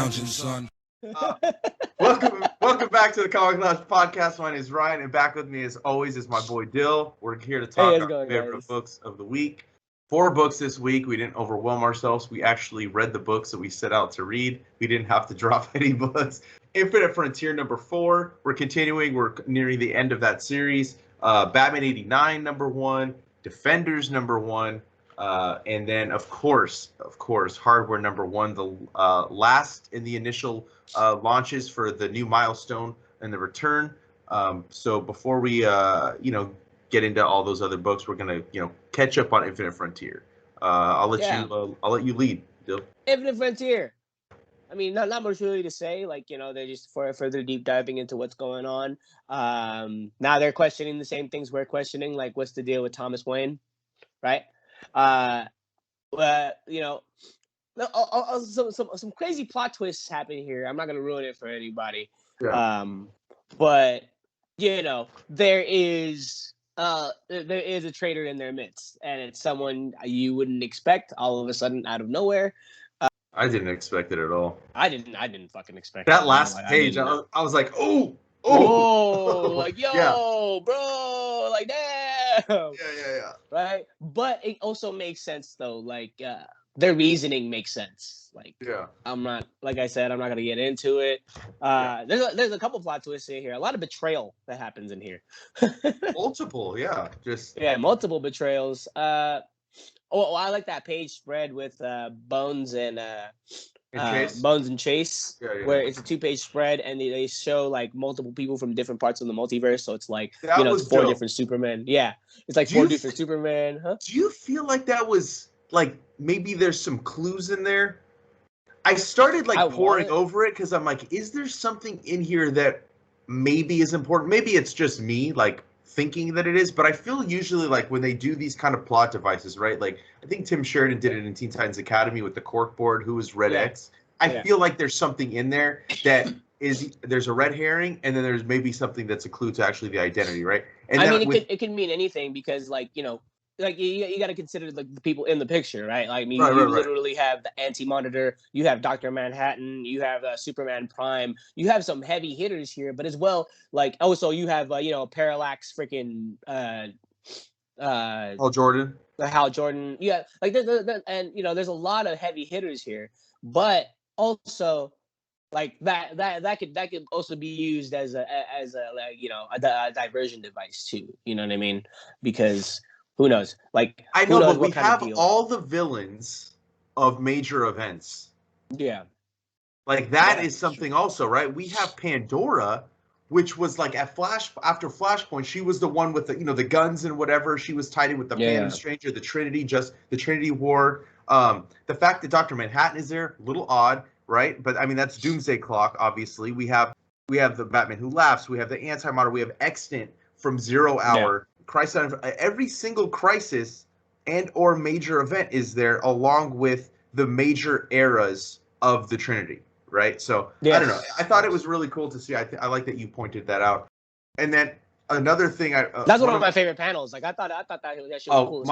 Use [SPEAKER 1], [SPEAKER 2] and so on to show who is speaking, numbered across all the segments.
[SPEAKER 1] lounging, son.
[SPEAKER 2] Welcome back to the Comic Lounge Podcast. My name is Ryan, and back with me as always is my boy Dill. We're here to talk about our favorite books of the week. 4 books this week. We didn't overwhelm ourselves. We actually read the books that we set out to read. We didn't have to drop any books. Infinite Frontier number 4. We're continuing. We're nearing the end of that series. Batman 89 number 1. Defenders number 1. And then, of course, Hardware number 1, the last in the initial launches for the new milestone and the return. So before we, get into all those other books, we're gonna, catch up on Infinite Frontier. I'll let you lead, Dill.
[SPEAKER 3] Infinite Frontier. I mean, not much really to say. Like, they're just further deep diving into what's going on. Now they're questioning the same things we're questioning, like what's the deal with Thomas Wayne, right? Some crazy plot twists happen here. I'm not gonna ruin it for anybody.
[SPEAKER 2] Yeah.
[SPEAKER 3] But there is a traitor in their midst, and it's someone you wouldn't expect all of a sudden out of nowhere.
[SPEAKER 2] I didn't expect it at all.
[SPEAKER 3] I didn't fucking expect
[SPEAKER 2] that
[SPEAKER 3] it.
[SPEAKER 2] last page. I was like, oh,
[SPEAKER 3] like, yo, yeah. Bro, like, damn.
[SPEAKER 2] Yeah.
[SPEAKER 3] Right, but it also makes sense though. Like, their reasoning makes sense. Like,
[SPEAKER 2] yeah.
[SPEAKER 3] I'm not gonna get into it. There's a couple plot twists in here. A lot of betrayal that happens in here.
[SPEAKER 2] Multiple, yeah.
[SPEAKER 3] Multiple betrayals. I like that page spread with Bones and
[SPEAKER 2] Chase.
[SPEAKER 3] Bones and Chase,
[SPEAKER 2] yeah.
[SPEAKER 3] where it's a 2-page spread, and they show like multiple people from different parts of the multiverse. So it's like it's 4 different Supermen. Yeah, it's like 4 different Supermen. Huh?
[SPEAKER 2] Do you feel like that was like maybe there's some clues in there? I started poring over it because I'm like, is there something in here that maybe is important? Maybe it's just me thinking that it is, but I feel usually like when they do these kind of plot devices, right? Like I think Tim Sheridan did it in Teen Titans Academy with the Corkboard, who was Red X. I feel like there's something in there that there's a red herring, and then there's maybe something that's a clue to actually the identity, right? And
[SPEAKER 3] it can mean anything because you got to consider the people in the picture, right? Like, you literally have the Anti-Monitor, you have Dr. Manhattan, you have Superman Prime, you have some heavy hitters here, but as well, like, also you have Parallax, freaking
[SPEAKER 2] Hal Jordan.
[SPEAKER 3] Hal Jordan, yeah, like there's a lot of heavy hitters here, but also like that could also be used as a diversion device too. You know what I mean? Because who knows? Like,
[SPEAKER 2] I know, but we have all the villains of major events.
[SPEAKER 3] Yeah.
[SPEAKER 2] Like that is something also, right? We have Pandora, which was like after Flashpoint, she was the one with the guns and whatever. She was tied in with the Phantom Stranger, the Trinity, the Trinity War. The fact that Dr. Manhattan is there, a little odd, right? But I mean that's Doomsday Clock, obviously. We have the Batman Who Laughs, we have the Anti-Monitor, we have Extant from 0 Hour. Crisis, every single crisis and or major event is there, along with the major eras of the Trinity, right? So I don't know. I thought it was really cool to see. I like that you pointed that out. And then another thing,
[SPEAKER 3] that's one of my favorite panels. Like I thought that shit was cool.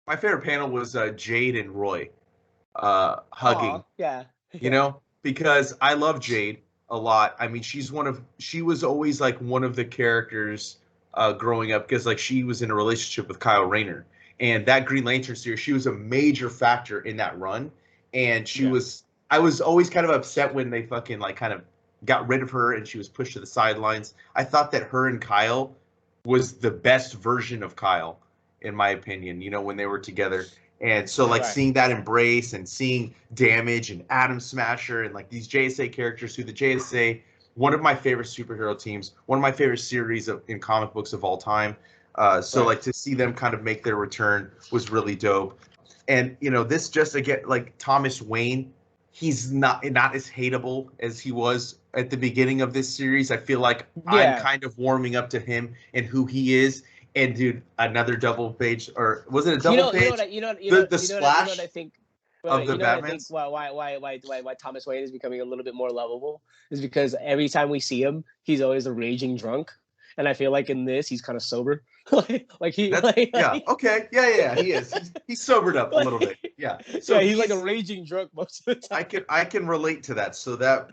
[SPEAKER 2] My favorite panel was Jade and Roy hugging. Because I love Jade a lot. I mean, she was always like one of the characters. Growing up, because she was in a relationship with Kyle Rayner, and that Green Lantern series, she was a major factor in that run, and I was always kind of upset when they fucking kind of got rid of her and she was pushed to the sidelines. I thought that her and Kyle was the best version of Kyle, in my opinion, when they were together. And so seeing that embrace and seeing Damage and Atom Smasher and these JSA characters who the JSA, one of my favorite superhero teams, one of my favorite series in comic books of all time. To see them kind of make their return was really dope. And, this just again, Thomas Wayne, he's not as hateable as he was at the beginning of this series. I feel like I'm kind of warming up to him and who he is. And dude, another double page, or was it a double page? The splash.
[SPEAKER 3] I think.
[SPEAKER 2] Of the Batman.
[SPEAKER 3] I think why Thomas Wayne is becoming a little bit more lovable is because every time we see him, he's always a raging drunk, and I feel like in this he's kind of sober.
[SPEAKER 2] yeah, okay, yeah, he is. He's sobered up a little bit. Yeah,
[SPEAKER 3] so he's like a raging drunk most of the
[SPEAKER 2] time. I can relate to that. So that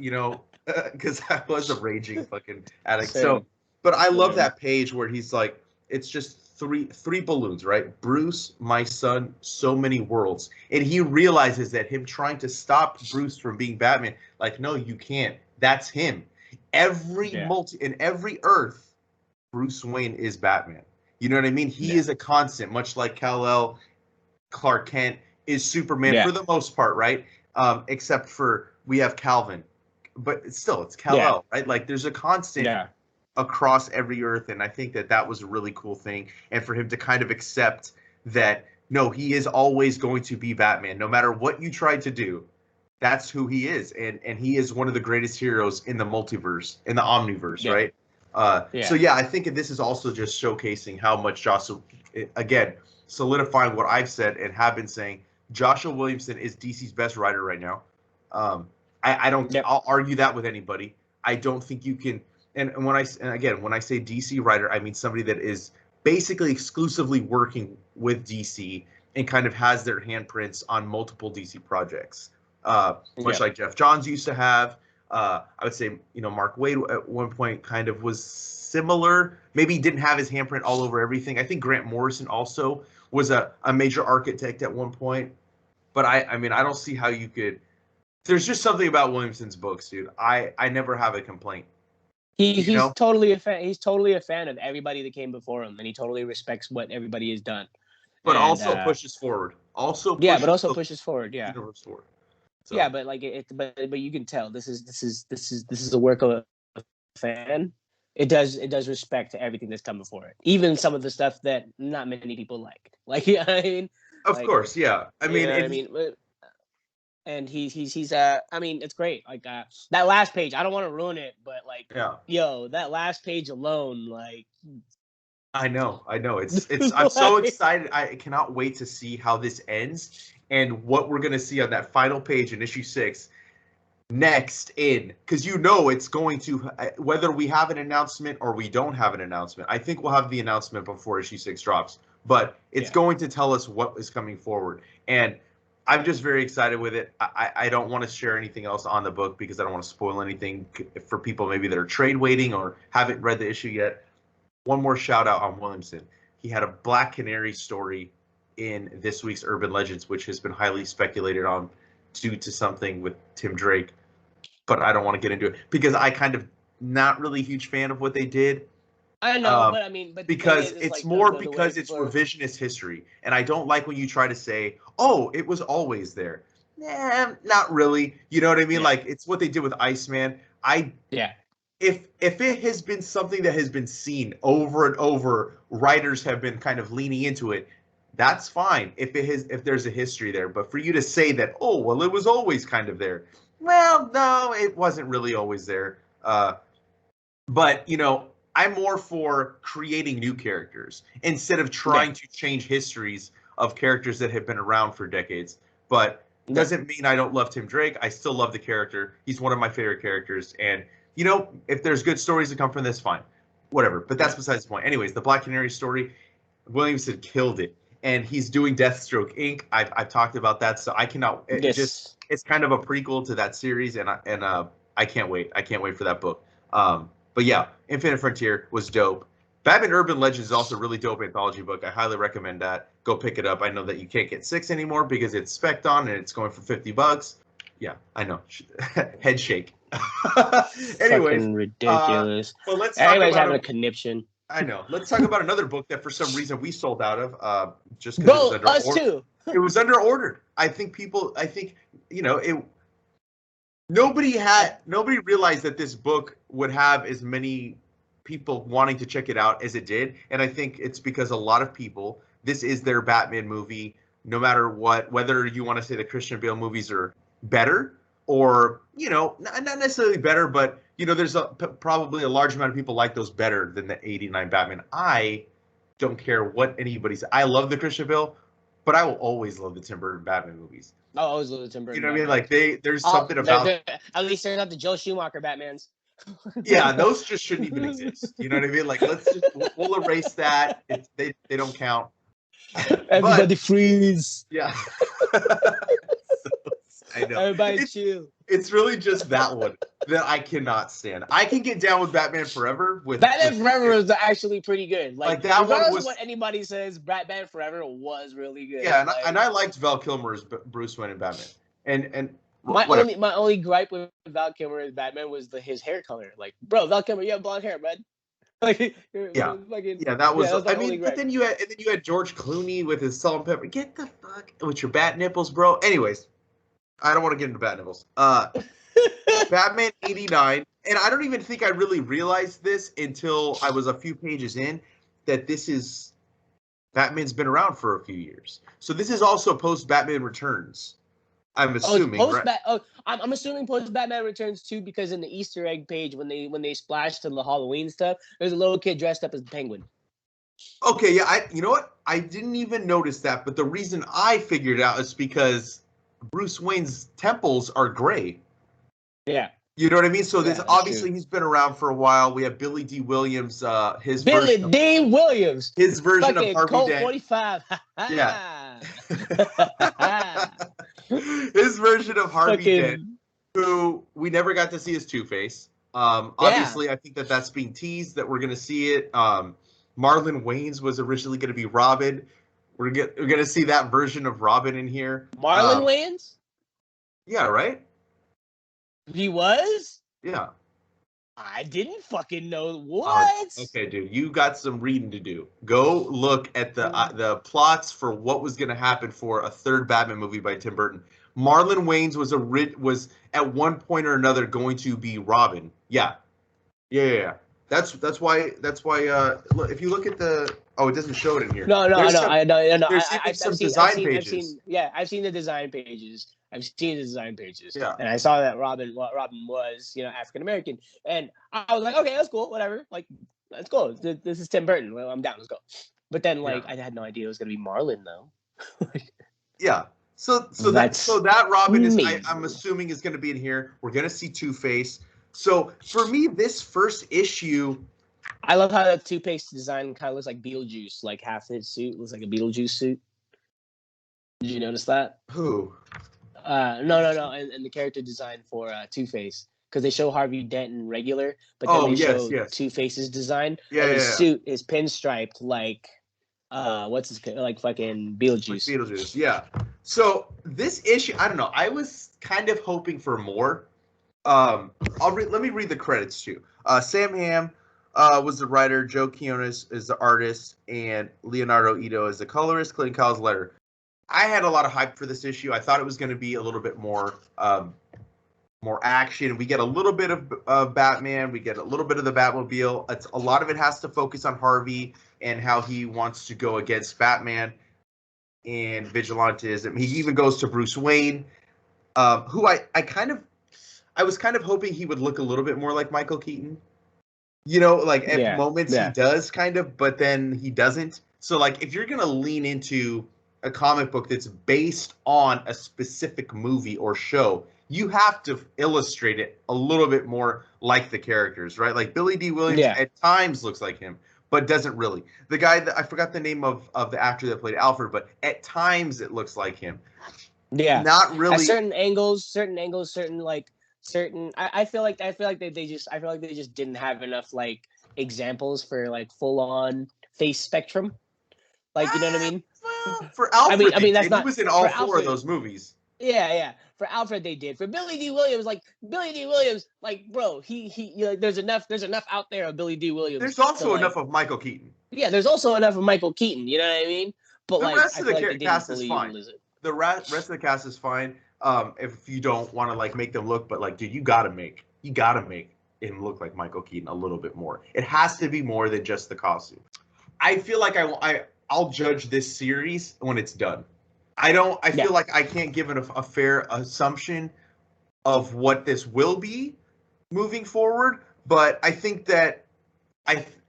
[SPEAKER 2] because I was a raging fucking addict. Same. So, but I love that page where he's like, it's just three balloons, right? Bruce, my son, so many worlds, and he realizes that him trying to stop Bruce from being Batman, like, no, you can't. That's him. In every Earth, Bruce Wayne is Batman. You know what I mean? He is a constant, much like Kal-El, Clark Kent is Superman for the most part, right? Except for we have Calvin, but still it's Kal-El, right? Like there's a constant across every Earth, and I think that was a really cool thing, and for him to kind of accept that no, he is always going to be Batman, no matter what you try to do. That's who he is, and he is one of the greatest heroes in the multiverse, in the omniverse, right? So I think this is also just showcasing how much Joshua, again, solidifying what I've said and have been saying. Joshua Williamson is DC's best writer right now. I don't. I'll argue that with anybody. I don't think you can. And when I say DC writer, I mean somebody that is basically exclusively working with DC and kind of has their handprints on multiple DC projects, much like Jeff Johns used to have. I would say, Mark Waid at one point kind of was similar. Maybe he didn't have his handprint all over everything. I think Grant Morrison also was a major architect at one point. But I mean, I don't see how you could. There's just something about Williamson's books, dude. I never have a complaint.
[SPEAKER 3] He's totally a fan. He's totally a fan of everybody that came before him, and he totally respects what everybody has done.
[SPEAKER 2] But also pushes forward.
[SPEAKER 3] Pushes forward. Yeah.
[SPEAKER 2] Forward. So.
[SPEAKER 3] Yeah, but but you can tell this is the work of a fan. It does respect to everything that's come before it, even some of the stuff that not many people liked. I mean,
[SPEAKER 2] of course, yeah. I mean,
[SPEAKER 3] and he's I mean, it's great. Like that last page, I don't want to ruin it, but that last page alone, like.
[SPEAKER 2] I know. It's I'm so excited. I cannot wait to see how this ends and what we're gonna see on that final page in issue 6 next because it's going to, whether we have an announcement or we don't have an announcement. I think we'll have the announcement before issue 6 drops, but it's going to tell us what is coming forward, and I'm just very excited with it. I don't want to share anything else on the book because I don't want to spoil anything for people maybe that are trade waiting or haven't read the issue yet. One more shout out on Williamson. He had a Black Canary story in this week's Urban Legends, which has been highly speculated on due to something with Tim Drake. But I don't want to get into it because I kind of not really a huge fan of what they did.
[SPEAKER 3] I know, but I mean,
[SPEAKER 2] because it's it's revisionist history, and I don't like when you try to say, "Oh, it was always there." Nah, not really. You know what I mean? Yeah. Like it's what they did with Iceman. If it has been something that has been seen over and over, writers have been kind of leaning into it. That's fine if there's a history there. But for you to say that, oh well, it was always kind of there. Well, no, it wasn't really always there. But I'm more for creating new characters instead of trying to change histories of characters that have been around for decades. But it doesn't mean I don't love Tim Drake. I still love the character. He's one of my favorite characters, and. If there's good stories that come from this, fine. Whatever. But that's besides the point. Anyways, the Black Canary story, Williamson killed it. And he's doing Deathstroke Inc. I've talked about that, so I cannot it's kind of a prequel to that series, and I can't wait. I can't wait for that book. But yeah, Infinite Frontier was dope. Batman Urban Legends is also a really dope anthology book. I highly recommend that. Go pick it up. I know that you can't get 6 anymore because it's spec'd on and it's going for $50. Yeah, I know. Head shake. Anyways,
[SPEAKER 3] fucking ridiculous.
[SPEAKER 2] Well, let's
[SPEAKER 3] everybody's having a conniption.
[SPEAKER 2] I know. Let's talk about another book that for some reason we sold out of. Just because it was under
[SPEAKER 3] us too.
[SPEAKER 2] It was under ordered. I think nobody realized that this book would have as many people wanting to check it out as it did, and I think it's because a lot of people, this is their Batman movie, no matter what, whether you want to say the Christian Bale movies are better or not necessarily better, but there's probably a large amount of people like those better than the 89 Batman. I don't care what anybody says. I love the Christian Bale, but I will always love the Tim Burton Batman movies.
[SPEAKER 3] I'll always love the Tim Burton.
[SPEAKER 2] You know what I mean? Like there's something about.
[SPEAKER 3] At least they're not the Joe Schumacher Batmans.
[SPEAKER 2] Yeah, those just shouldn't even exist. You know what I mean? Like, we'll erase that. They don't count.
[SPEAKER 3] Everybody freeze.
[SPEAKER 2] Yeah. I know.
[SPEAKER 3] Everybody chill.
[SPEAKER 2] It's really just that one that I cannot stand. I can get down with Batman Forever.
[SPEAKER 3] Batman Forever was actually pretty good.
[SPEAKER 2] Like that
[SPEAKER 3] regardless
[SPEAKER 2] one was.
[SPEAKER 3] Of what anybody says, Batman Forever was really good.
[SPEAKER 2] Yeah, and I liked Val Kilmer as Bruce Wayne and Batman. And
[SPEAKER 3] my only gripe with Val Kilmer as Batman was his hair color. Like, bro, Val Kilmer, you have blonde hair, bud. Like,
[SPEAKER 2] yeah, that was. I mean, but then you had George Clooney with his salt and pepper. Get the fuck with your bat nipples, bro. Anyways, I don't want to get into bat nipples. Batman '89, and I don't even think I really realized this until I was a few pages in that Batman's been around for a few years. So this is also post Batman Returns. I'm assuming.
[SPEAKER 3] I'm assuming post Batman Returns too, because in the Easter egg page when they splashed in the Halloween stuff, there's a little kid dressed up as the Penguin.
[SPEAKER 2] Okay, yeah, you know what? I didn't even notice that, but the reason I figured out is because Bruce Wayne's temples are gray.
[SPEAKER 3] Yeah.
[SPEAKER 2] You know what I mean? So this obviously he's been around for a while. We have Billy D. Williams, his version of Harvey Dent.
[SPEAKER 3] 45.
[SPEAKER 2] Yeah. His version of Harvey Dent, who we never got to see as Two-Face. Obviously, I think that's being teased that we're going to see it. Marlon Wayans was originally going to be Robin. We're going to see that version of Robin in here.
[SPEAKER 3] Marlon Wayans?
[SPEAKER 2] Yeah, right?
[SPEAKER 3] He was?
[SPEAKER 2] Yeah.
[SPEAKER 3] I didn't fucking know. What?
[SPEAKER 2] Okay, dude, you got some reading to do. Go look at the plots for what was going to happen for a third Batman movie by Tim Burton. Marlon Wayans was at one point or another going to be Robin. Yeah. That's why. Look, if you look at the it doesn't show it in here.
[SPEAKER 3] No.
[SPEAKER 2] I've seen design pages.
[SPEAKER 3] I've seen the design pages.
[SPEAKER 2] Yeah.
[SPEAKER 3] And I saw that Robin was, African American. And I was like, okay, that's cool, whatever. Like, let's go. This is Tim Burton. Well, I'm down, let's go. But then I had no idea it was gonna be Marlon though.
[SPEAKER 2] Yeah. So that Robin I'm assuming is gonna be in here. We're gonna see Two-Face. So for me, this first issue,
[SPEAKER 3] I love how the Two-Face design kind of looks like Beetlejuice. Like half his suit looks like a Beetlejuice suit. Did you notice that?
[SPEAKER 2] Who?
[SPEAKER 3] No. And the character design for Two-Face, because they show Harvey Dent in regular, but then they show Two-Face's design.
[SPEAKER 2] Yeah,
[SPEAKER 3] his suit is pinstriped like like fucking Beetlejuice.
[SPEAKER 2] Like Beetlejuice, yeah. So this issue, I don't know. I was kind of hoping for more. Let me read the credits too. Sam Hamm was the writer, Joe Quinones is the artist, and Leonardo Ito is the colorist, Clinton Cowles letter. I had a lot of hype for this issue. I thought it was going to be a little bit more action. We get a little bit of Batman. We get a little bit of the Batmobile. A lot of it has to focus on Harvey and how he wants to go against Batman and vigilantism. He even goes to Bruce Wayne, who I was kind of hoping he would look a little bit more like Michael Keaton. At moments he does kind of, but then he doesn't. So if you're going to lean into a comic book that's based on a specific movie or show, you have to illustrate it a little bit more like the characters, right? Like Billy D. Williams at times looks like him, but doesn't really. The guy that I forgot the name of the actor that played Alfred, but at times it looks like him.
[SPEAKER 3] Yeah,
[SPEAKER 2] not really.
[SPEAKER 3] At certain angles, certain I feel like they just didn't have enough examples for full on face spectrum. You know what I mean?
[SPEAKER 2] Well, for Alfred, he was in all four
[SPEAKER 3] Alfred,
[SPEAKER 2] of those movies.
[SPEAKER 3] Yeah. For Alfred, they did. For Billy D. Williams, bro, he there's enough out there of Billy D. Williams.
[SPEAKER 2] There's also enough of Michael Keaton.
[SPEAKER 3] Yeah, there's also enough of Michael Keaton. You know what I mean? But
[SPEAKER 2] the rest of the cast is fine. The rest of the cast is fine. If you don't want to make them look, but dude, you gotta make him look like Michael Keaton a little bit more. It has to be more than just the costume. I feel like I'll judge this series when it's done. I feel like I can't give it a fair assumption of what this will be moving forward, but I think that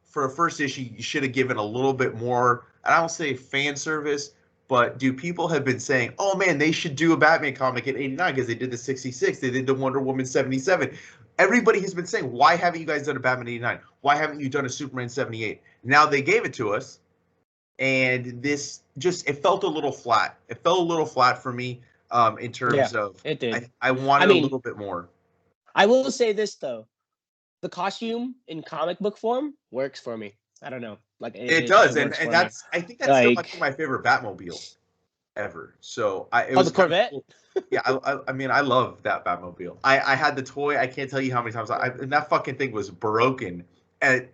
[SPEAKER 2] for a first issue, you should have given a little bit more, I don't say fan service, but people have been saying, oh man, they should do a Batman comic in 89 because they did the 66, they did the Wonder Woman 77. everybody has been saying, why haven't you guys done a Batman 89? Why haven't you done a Superman 78? Now they gave it to us, and this just, it felt a little flat. It felt a little flat for me in terms of,
[SPEAKER 3] it did.
[SPEAKER 2] I wanted a little bit more.
[SPEAKER 3] I will say this, though. The costume in comic book form works for me. I don't know. Like
[SPEAKER 2] it does, and that's me. I think that's like, still my favorite Batmobile ever. So it was
[SPEAKER 3] the Corvette.
[SPEAKER 2] Cool. Yeah, I mean, I love that Batmobile. I had the toy. I can't tell you how many times and that fucking thing was broken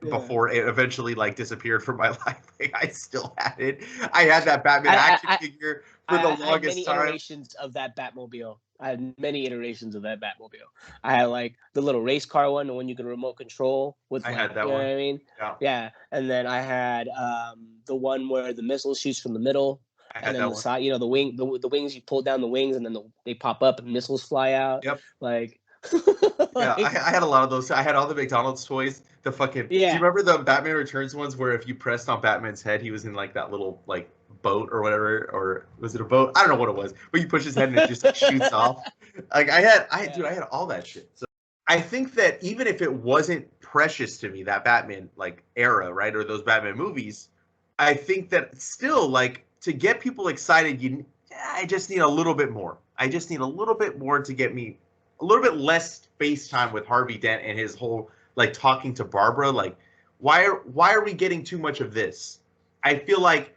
[SPEAKER 2] before it eventually like disappeared from my life. Like, I still had it. I had that Batman action figure for the longest time. I had many
[SPEAKER 3] iterations of that Batmobile. I had many iterations of that Batmobile. I had like the little race car one, the one you can remote control with. I had that one. You know what I mean? Yeah. And then I had the one where the missile shoots from the middle. And then the side, the wings, you pull down the wings and then they pop up and missiles fly out.
[SPEAKER 2] Yep.
[SPEAKER 3] Like,
[SPEAKER 2] yeah, I had a lot of those. I had all the McDonald's toys. The fucking. Yeah. Do you remember the Batman Returns ones where if you pressed on Batman's head, he was in like that little like boat or whatever, or was it a boat? I don't know what it was. But you push his head and it just like, shoots off. Like I had all that shit. So I think that even if it wasn't precious to me, that Batman like era, right, or those Batman movies, I think that still like. To get people excited, I just need a little bit more. I just need a little bit more to get me a little bit less face time with Harvey Dent and his whole like talking to Barbara. Like, why are we getting too much of this? I feel like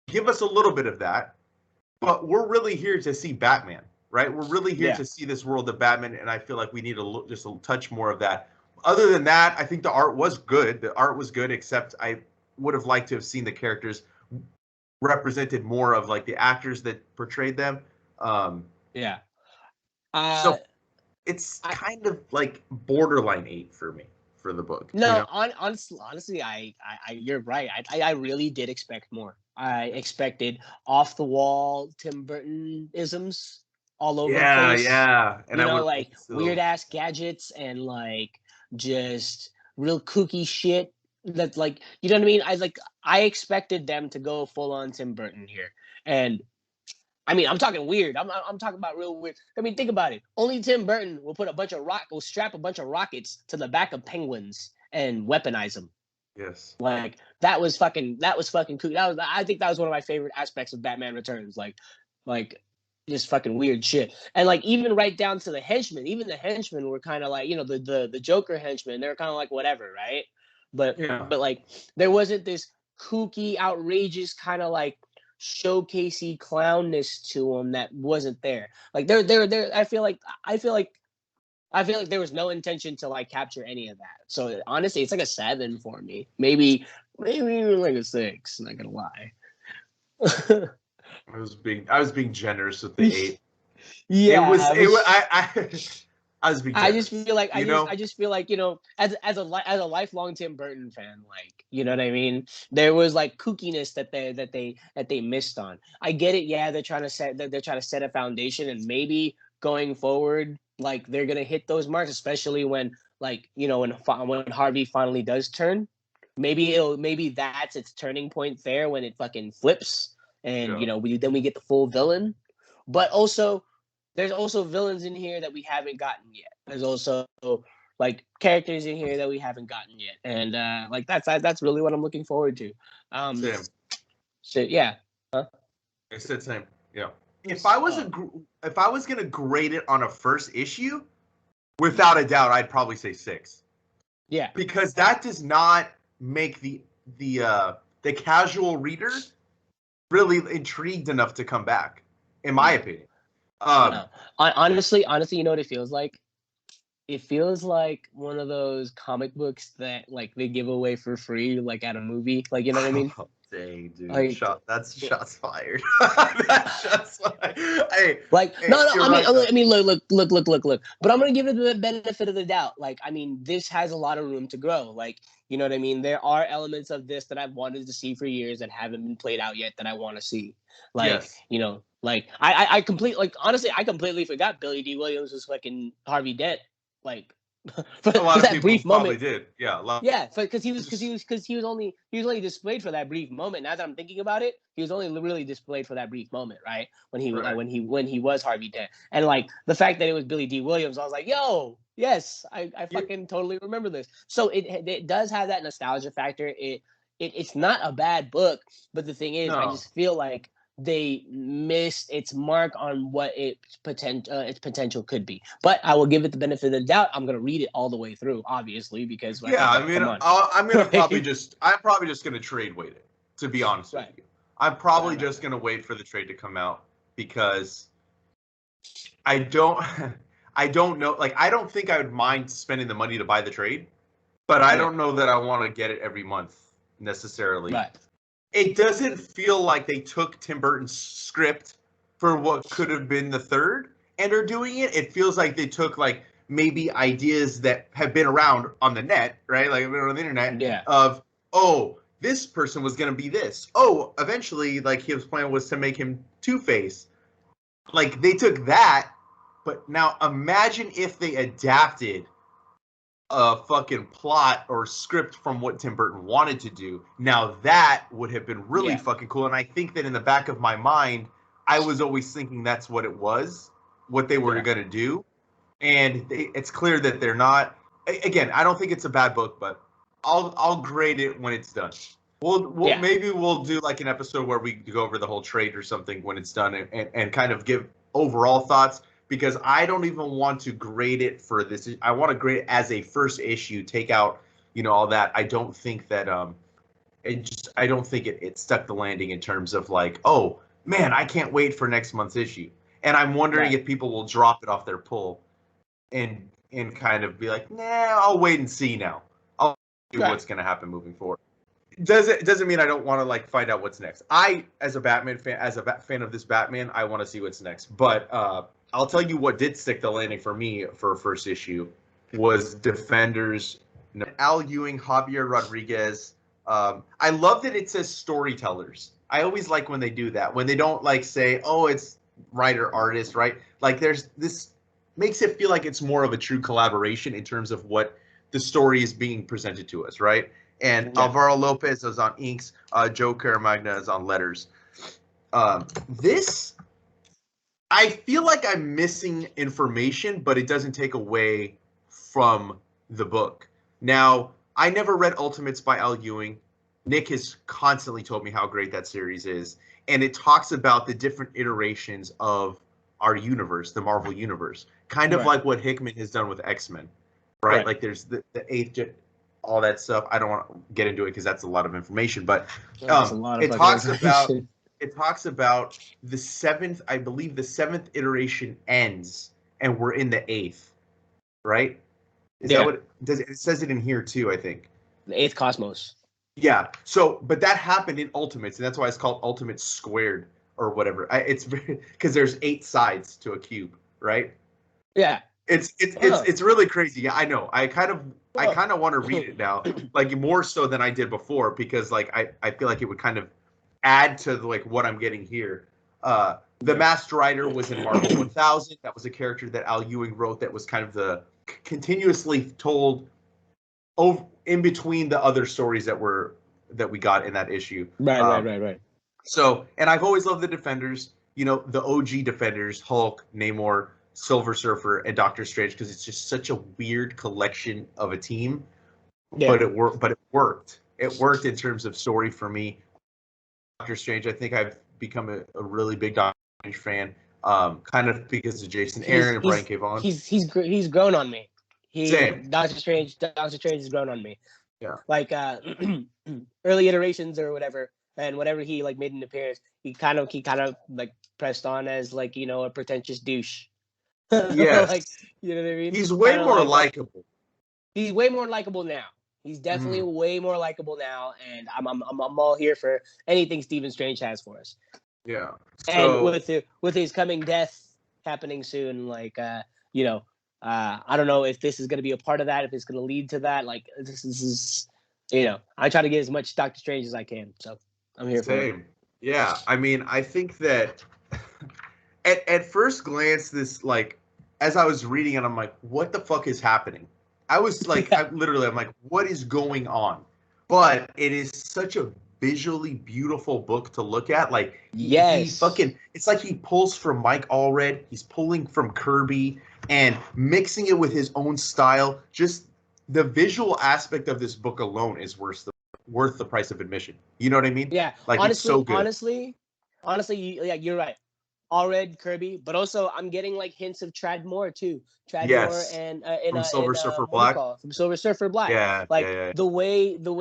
[SPEAKER 2] give us a little bit of that, but we're really here to see Batman, right? We're really here to see this world of Batman, and I feel like we need just a touch more of that. Other than that, I think the art was good. The art was good, except I would have liked to have seen the characters represented more of like the actors that portrayed them. So it's kind of like borderline 8 for me for the book.
[SPEAKER 3] No, honestly, I you're right. I really did expect more. I expected off the wall Tim Burton isms all over the place. Yeah. And like weird ass gadgets and like just real kooky shit. That's like, you know what I mean? I expected them to go full on Tim Burton here, and I mean, I'm talking weird. I'm talking about real weird. I mean, think about it. Only Tim Burton will strap a bunch of rockets to the back of penguins and weaponize them.
[SPEAKER 2] Yes.
[SPEAKER 3] Like that was fucking cool. I think that was one of my favorite aspects of Batman Returns. Like just fucking weird shit. And like even right down to the henchmen. Even the henchmen were kind of like, the Joker henchmen. They're kind of like whatever, right? But like there wasn't this kooky, outrageous kind of like showcasey clownness to them that wasn't there. Like there. I feel like there was no intention to like capture any of that. So honestly, it's like a 7 for me. Maybe even like a 6. Not gonna lie.
[SPEAKER 2] I was being generous with the 8.
[SPEAKER 3] Yeah,
[SPEAKER 2] I just
[SPEAKER 3] feel like as a lifelong Tim Burton fan, like, you know what I mean? There was like kookiness that they missed on. I get it. Yeah, they're trying to set a foundation, and maybe going forward, like they're gonna hit those marks, especially when like when Harvey finally does turn. Maybe that's its turning point there when it fucking flips, and we get the full villain, but also. There's also villains in here that we haven't gotten yet. There's also like characters in here that we haven't gotten yet, and like that's really what I'm looking forward to.
[SPEAKER 2] Same.
[SPEAKER 3] So yeah. Huh?
[SPEAKER 2] I said same. Yeah. If I was gonna grade it on a first issue, without a doubt, I'd probably say 6.
[SPEAKER 3] Yeah.
[SPEAKER 2] Because that does not make the casual reader really intrigued enough to come back, in my opinion.
[SPEAKER 3] Honestly, you know what it feels like? It feels like one of those comic books that like they give away for free, like at a movie. Like, you know what I mean?
[SPEAKER 2] Oh, dang, dude! That's shots fired. That's shots fired. Hey,
[SPEAKER 3] no. I mean, look. But I'm gonna give it the benefit of the doubt. Like, I mean, this has a lot of room to grow. Like, you know what I mean? There are elements of this that I've wanted to see for years that haven't been played out yet that I want to see. Like, like I completely forgot Billy D. Williams was fucking Harvey Dent. Like
[SPEAKER 2] for that brief moment, did.
[SPEAKER 3] Because he was only displayed for that brief moment. Now that I'm thinking about it, he was only really displayed for that brief moment, right? When he was Harvey Dent, and like the fact that it was Billy D. Williams, I was like, yo, Yes, I fucking totally remember this. So it does have that nostalgia factor. It's not a bad book, but the thing is, I just feel like they missed its mark on what its potential could be. But I will give it the benefit of the doubt. I'm gonna read it all the way through, obviously, because
[SPEAKER 2] I'm probably just gonna trade wait it. To be honest with you, I'm probably just gonna wait for the trade to come out because I don't know. Like, I don't think I would mind spending the money to buy the trade, but I don't know that I want to get it every month necessarily.
[SPEAKER 3] Right.
[SPEAKER 2] It doesn't feel like they took Tim Burton's script for what could have been the third and are doing it. It feels like they took like maybe ideas that have been around on the net, right? Like on the internet of, oh, this person was going to be this. Oh, eventually, like his plan was to make him Two-Face. Like they took that, but now imagine if they adapted a fucking plot or script from what Tim Burton wanted to do. Now that would have been really fucking cool. And I think that in the back of my mind, I was always thinking that's what it was, what they were going to do. And it's clear that they're not. Again, I don't think it's a bad book, but I'll grade it when it's done. Maybe we'll do like an episode where we go over the whole trade or something when it's done and kind of give overall thoughts. Because I don't even want to grade it for this. I want to grade it as a first issue, take out, all that. I don't think that I don't think it stuck the landing in terms of like, oh man, I can't wait for next month's issue. And I'm wondering if people will drop it off their pull and kind of be like, nah, I'll wait and see now. I'll see what's gonna happen moving forward. Doesn't mean I don't want to like find out what's next. I, as a Batman fan, fan of this Batman, I want to see what's next. But I'll tell you what did stick the landing for me for first issue was Defenders. Al Ewing, Javier Rodriguez. I love that it says storytellers. I always like when they do that. When they don't like say, oh, it's writer artist, right? Like this makes it feel like it's more of a true collaboration in terms of what the story is being presented to us, right? And Alvaro Lopez is on inks. Joe Caramagna is on letters. This, I feel like I'm missing information, but it doesn't take away from the book. Now, I never read Ultimates by Al Ewing. Nick has constantly told me how great that series is. And it talks about the different iterations of our universe, the Marvel universe. Kind of like what Hickman has done with X-Men, right? Like there's the eighth, all that stuff. I don't want to get into it because that's a lot of information. But it talks about the seventh, I believe the seventh iteration ends and we're in the eighth, right? Is that what it says it in here too, I think.
[SPEAKER 3] The eighth cosmos.
[SPEAKER 2] Yeah. So, but that happened in Ultimates, and that's why it's called Ultimates Squared or whatever. It's because there's 8 sides to a cube, right?
[SPEAKER 3] Yeah.
[SPEAKER 2] It's really crazy. Yeah, I know. I kind of want to read it now, like more so than I did before, because like I feel like it would kind of add to like what I'm getting here. The Masked Rider was in Marvel 1000. That was a character that Al Ewing wrote that was kind of the continuously told over in between the other stories that we got in that issue.
[SPEAKER 3] Right.
[SPEAKER 2] So, and I've always loved the Defenders, the OG Defenders, Hulk, Namor, Silver Surfer, and Doctor Strange, because it's just such a weird collection of a team. Yeah. But it worked. It worked in terms of story for me. Doctor Strange, I think I've become a really big Doctor Strange fan, kind of because of Jason Aaron and Brian K. Vaughan.
[SPEAKER 3] He's grown on me.
[SPEAKER 2] Same.
[SPEAKER 3] Doctor Strange has grown on me.
[SPEAKER 2] Yeah.
[SPEAKER 3] Like early iterations or whatever, and whenever he like made an appearance, he kind of like pressed on as like a pretentious douche.
[SPEAKER 2] Yeah.
[SPEAKER 3] Like, you know what I mean?
[SPEAKER 2] He's way more likable.
[SPEAKER 3] He's way more likable now. He's definitely way more likable now, and I'm all here for anything Stephen Strange has for us.
[SPEAKER 2] Yeah.
[SPEAKER 3] So, and with his coming death happening soon, like I don't know if this is going to be a part of that, if it's going to lead to that. Like this is I try to get as much Doctor Strange as I can, so I'm here for it.
[SPEAKER 2] Yeah, I mean, I think that at first glance, this like as I was reading it, I'm like, what the fuck is happening? I was like, I'm like, what is going on? But it is such a visually beautiful book to look at. Like
[SPEAKER 3] yes,
[SPEAKER 2] he fucking, it's like he pulls from Mike Allred, he's pulling from Kirby and mixing it with his own style. Just the visual aspect of this book alone is worth the price of admission. You know what I mean?
[SPEAKER 3] Yeah.
[SPEAKER 2] Like,
[SPEAKER 3] honestly,
[SPEAKER 2] it's so good.
[SPEAKER 3] Honestly, you're right. Allred, Kirby, but also I'm getting like hints of Trad Moore too. Trad Moore and
[SPEAKER 2] from Silver Surfer
[SPEAKER 3] what do you
[SPEAKER 2] Black.
[SPEAKER 3] call it? From Silver Surfer Black.
[SPEAKER 2] Yeah,
[SPEAKER 3] like
[SPEAKER 2] yeah.
[SPEAKER 3] the way the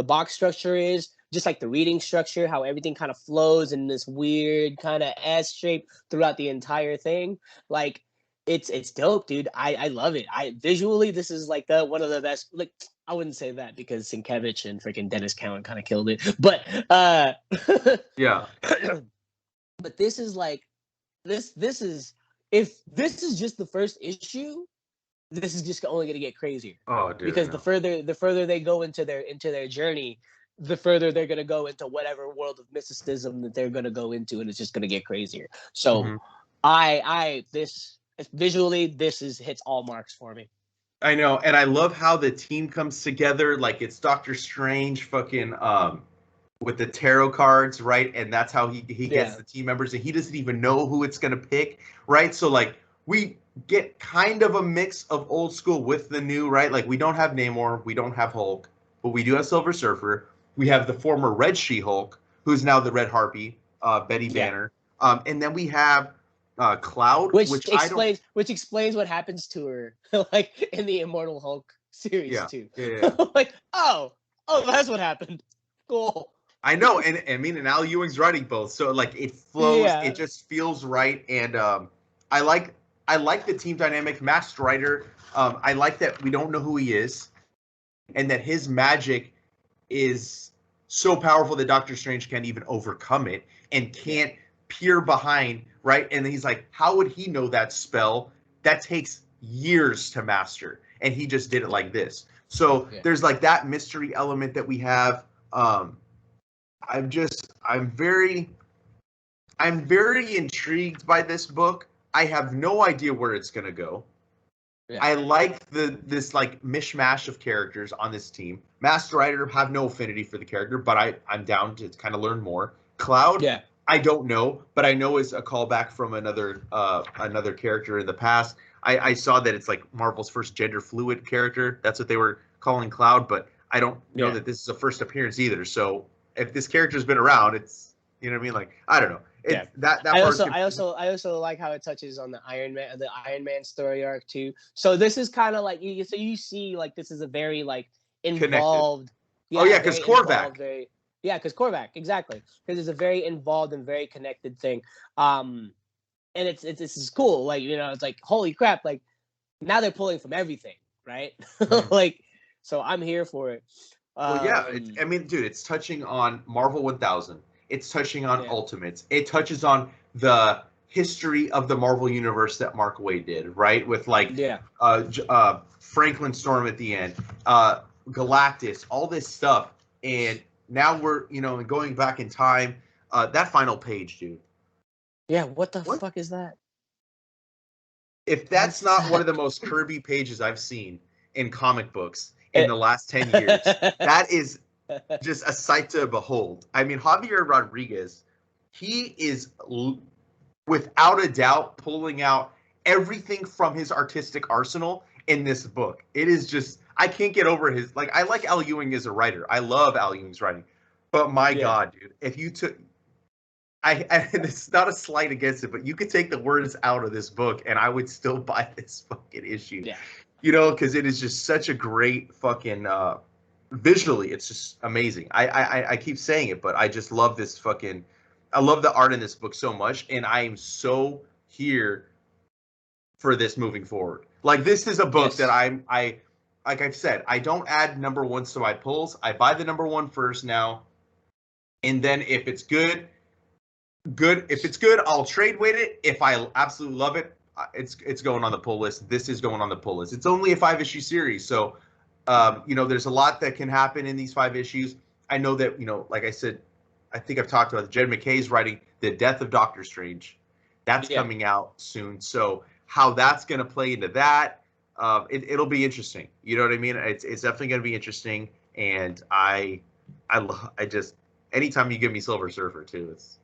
[SPEAKER 3] box structure is, just like the reading structure, how everything kind of flows in this weird kind of S shape throughout the entire thing. Like it's dope, dude. I love it. I visually, this is like one of the best. Like, I wouldn't say that because Sienkiewicz and freaking Dennis Cowan kind of killed it, but
[SPEAKER 2] yeah.
[SPEAKER 3] But this is like this is, if this is just the first issue, this is just only going to get crazier.
[SPEAKER 2] Oh, dude,
[SPEAKER 3] because the further they go into their journey, the further they're going to go into whatever world of mysticism that they're going to go into, and it's just going to get crazier. So this visually, hits all marks for me.
[SPEAKER 2] I know, and I love how the team comes together. Like, it's Doctor Strange fucking with the tarot cards, right? And that's how he gets the team members, and he doesn't even know who it's gonna pick, right? So like, we get kind of a mix of old school with the new, right? Like, we don't have Namor, we don't have Hulk, but we do have Silver Surfer. We have the former Red She-Hulk, who's now the Red Harpy, Betty Banner, and then we have Cloud, which
[SPEAKER 3] explains what happens to her, like in the Immortal Hulk series too.
[SPEAKER 2] Yeah.
[SPEAKER 3] Like, oh, that's what happened. Cool.
[SPEAKER 2] I know, and I mean, and Al Ewing's writing both, so like it flows, it just feels right, and I like the team dynamic. Masked Rider, I like that we don't know who he is, and that his magic is so powerful that Doctor Strange can't even overcome it and can't peer behind, right? And he's like, how would he know that spell? That takes years to master, and he just did it like this. So there's like that mystery element that we have. I'm very intrigued by this book. I have no idea where it's gonna go. I like this like mishmash of characters on this team. Masked Rider, have no affinity for the character, but I'm down to kind of learn more. Cloud, I don't know, but I know is a callback from another character in the past. I saw that it's like Marvel's first gender fluid character. That's what they were calling Cloud, but I don't know that this is a first appearance either. So if this character's been around, it's, you know what I mean? Like, I don't know. I
[SPEAKER 3] also like how it touches on the Iron Man story arc too. So this is kind of like, so you see, like, this is a very like involved.
[SPEAKER 2] Because Korvac.
[SPEAKER 3] Because Korvac, exactly. Because it's a very involved and very connected thing. And it's this is cool. Like, you know, it's like, holy crap! Like, now they're pulling from everything, right? Like, so I'm here for it.
[SPEAKER 2] I mean, dude, it's touching on Marvel 1000. It's touching on Ultimates. It touches on the history of the Marvel Universe that Mark Waid did, right? With like Franklin Storm at the end, Galactus, all this stuff. And now we're, you know, going back in time. That final page, dude.
[SPEAKER 3] Yeah, what the fuck is that?
[SPEAKER 2] If that's not one of the most Kirby pages I've seen in comic books in the last 10 years, that is just a sight to behold. I mean, Javier Rodriguez, he is without a doubt pulling out everything from his artistic arsenal in this book. It is just, I can't get over his, like, I like Al Ewing as a writer. I love Al Ewing's writing. But my God, dude, if you took, and it's not a slight against it, but you could take the words out of this book and I would still buy this fucking issue.
[SPEAKER 3] Yeah.
[SPEAKER 2] You know, because it is just such a great fucking, visually, it's just amazing. I keep saying it, but I just love this fucking, I love the art in this book so much, and I am so here for this moving forward. Like, this is a book that like I've said, I don't add number ones to my pulls. I buy the number one first now, and then if it's good. If it's good, I'll trade with it. If I absolutely love it, it's going on the pull list. This is going on the pull list. It's only a 5-issue series, so you know, there's a lot that can happen in these 5 issues. I know that, you know, like I said, I think I've talked about Jed McKay's writing The Death of Doctor Strange. That's coming out soon. So how that's going to play into that, it'll be interesting. You know what I mean? It's definitely going to be interesting. and I just anytime you give me Silver Surfer too, it's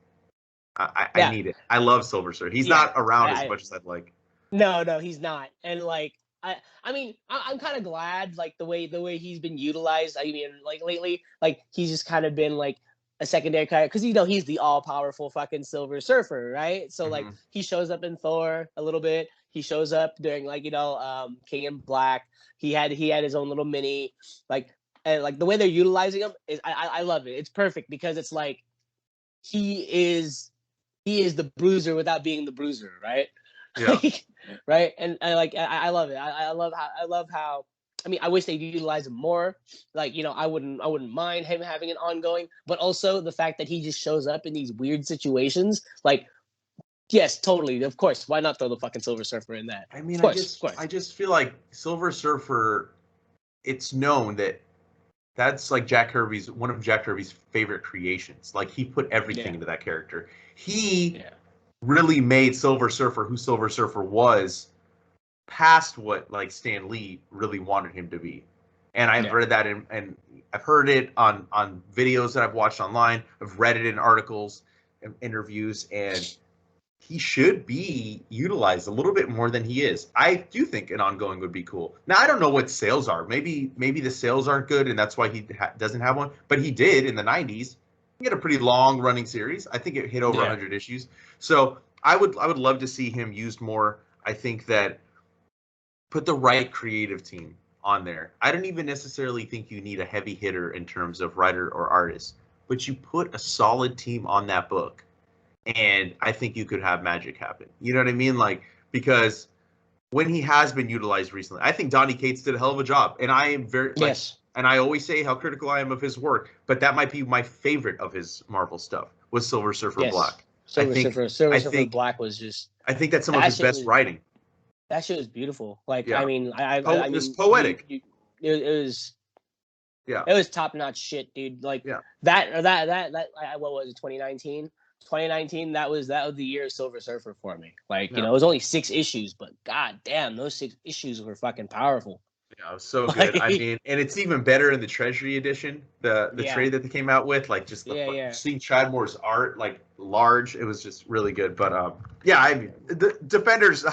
[SPEAKER 2] I need it. I love Silver Surfer. He's not around as much as I'd like.
[SPEAKER 3] No, he's not. And like I mean, I'm kind of glad like the way he's been utilized. I mean, like lately, like he's just kind of been like a secondary character because he's the all powerful fucking Silver Surfer, right? So like he shows up in Thor a little bit. He shows up during like King in Black. He had his own little mini like. And like the way they're utilizing him is I love it. It's perfect because it's like he is the bruiser without being the bruiser, right?
[SPEAKER 2] Yeah.
[SPEAKER 3] Right. And I love it. I love how I mean I wish they'd utilize him more. Like, I wouldn't mind him having an ongoing, but also the fact that he just shows up in these weird situations. Like, yes, totally. Of course. Why not throw the fucking Silver Surfer in that?
[SPEAKER 2] I mean, I just feel like Silver Surfer, it's known that that's like one of Jack Kirby's favorite creations. Like he put everything into that character. He really made Silver Surfer who Silver Surfer was, past what like Stan Lee really wanted him to be. And I've read that and I've heard it on videos that I've watched online. I've read it in articles and interviews, and he should be utilized a little bit more than he is. I do think an ongoing would be cool. Now, I don't know what sales are. Maybe the sales aren't good, and that's why he doesn't have one. But he did in the 90s. He had a pretty long-running series. I think it hit over 100 issues. So I would love to see him used more. I think that put the right creative team on there. I don't even necessarily think you need a heavy hitter in terms of writer or artist, but you put a solid team on that book, and I think you could have magic happen. You know what I mean? Like, because when he has been utilized recently, I think Donny Cates did a hell of a job. And I am very, and I always say how critical I am of his work, but that might be my favorite of his Marvel stuff was Silver Surfer Black.
[SPEAKER 3] Silver Surfer Black was just,
[SPEAKER 2] I think that's some of his best writing.
[SPEAKER 3] That shit was beautiful. Like, I mean, I mean,
[SPEAKER 2] it's poetic.
[SPEAKER 3] It was, it was top notch shit, dude. Like that, what was it? 2019. 2019, that was the year of Silver Surfer for me. Like, it was only 6 issues, but god damn, those 6 issues were fucking powerful.
[SPEAKER 2] Yeah, it was so good. I mean, and it's even better in the Treasury edition, the trade that they came out with, like just seeing Chad Moore's art like large, it was just really good. But I mean, the Defenders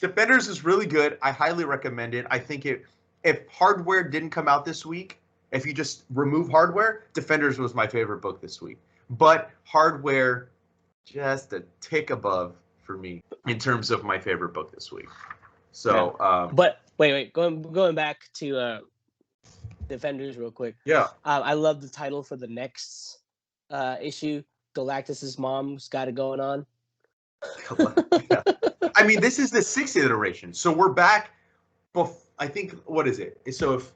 [SPEAKER 2] Defenders is really good. I highly recommend it. I think if Hardware didn't come out this week, if you just remove Hardware, Defenders was my favorite book this week. But Hardware just a tick above for me in terms of my favorite book this week. So
[SPEAKER 3] but wait, going back to Defenders real quick.
[SPEAKER 2] Yeah.
[SPEAKER 3] I love the title for the next issue. Galactus's mom's got it going on.
[SPEAKER 2] I mean, this is the 6th iteration. So we're back I think, what is it? So if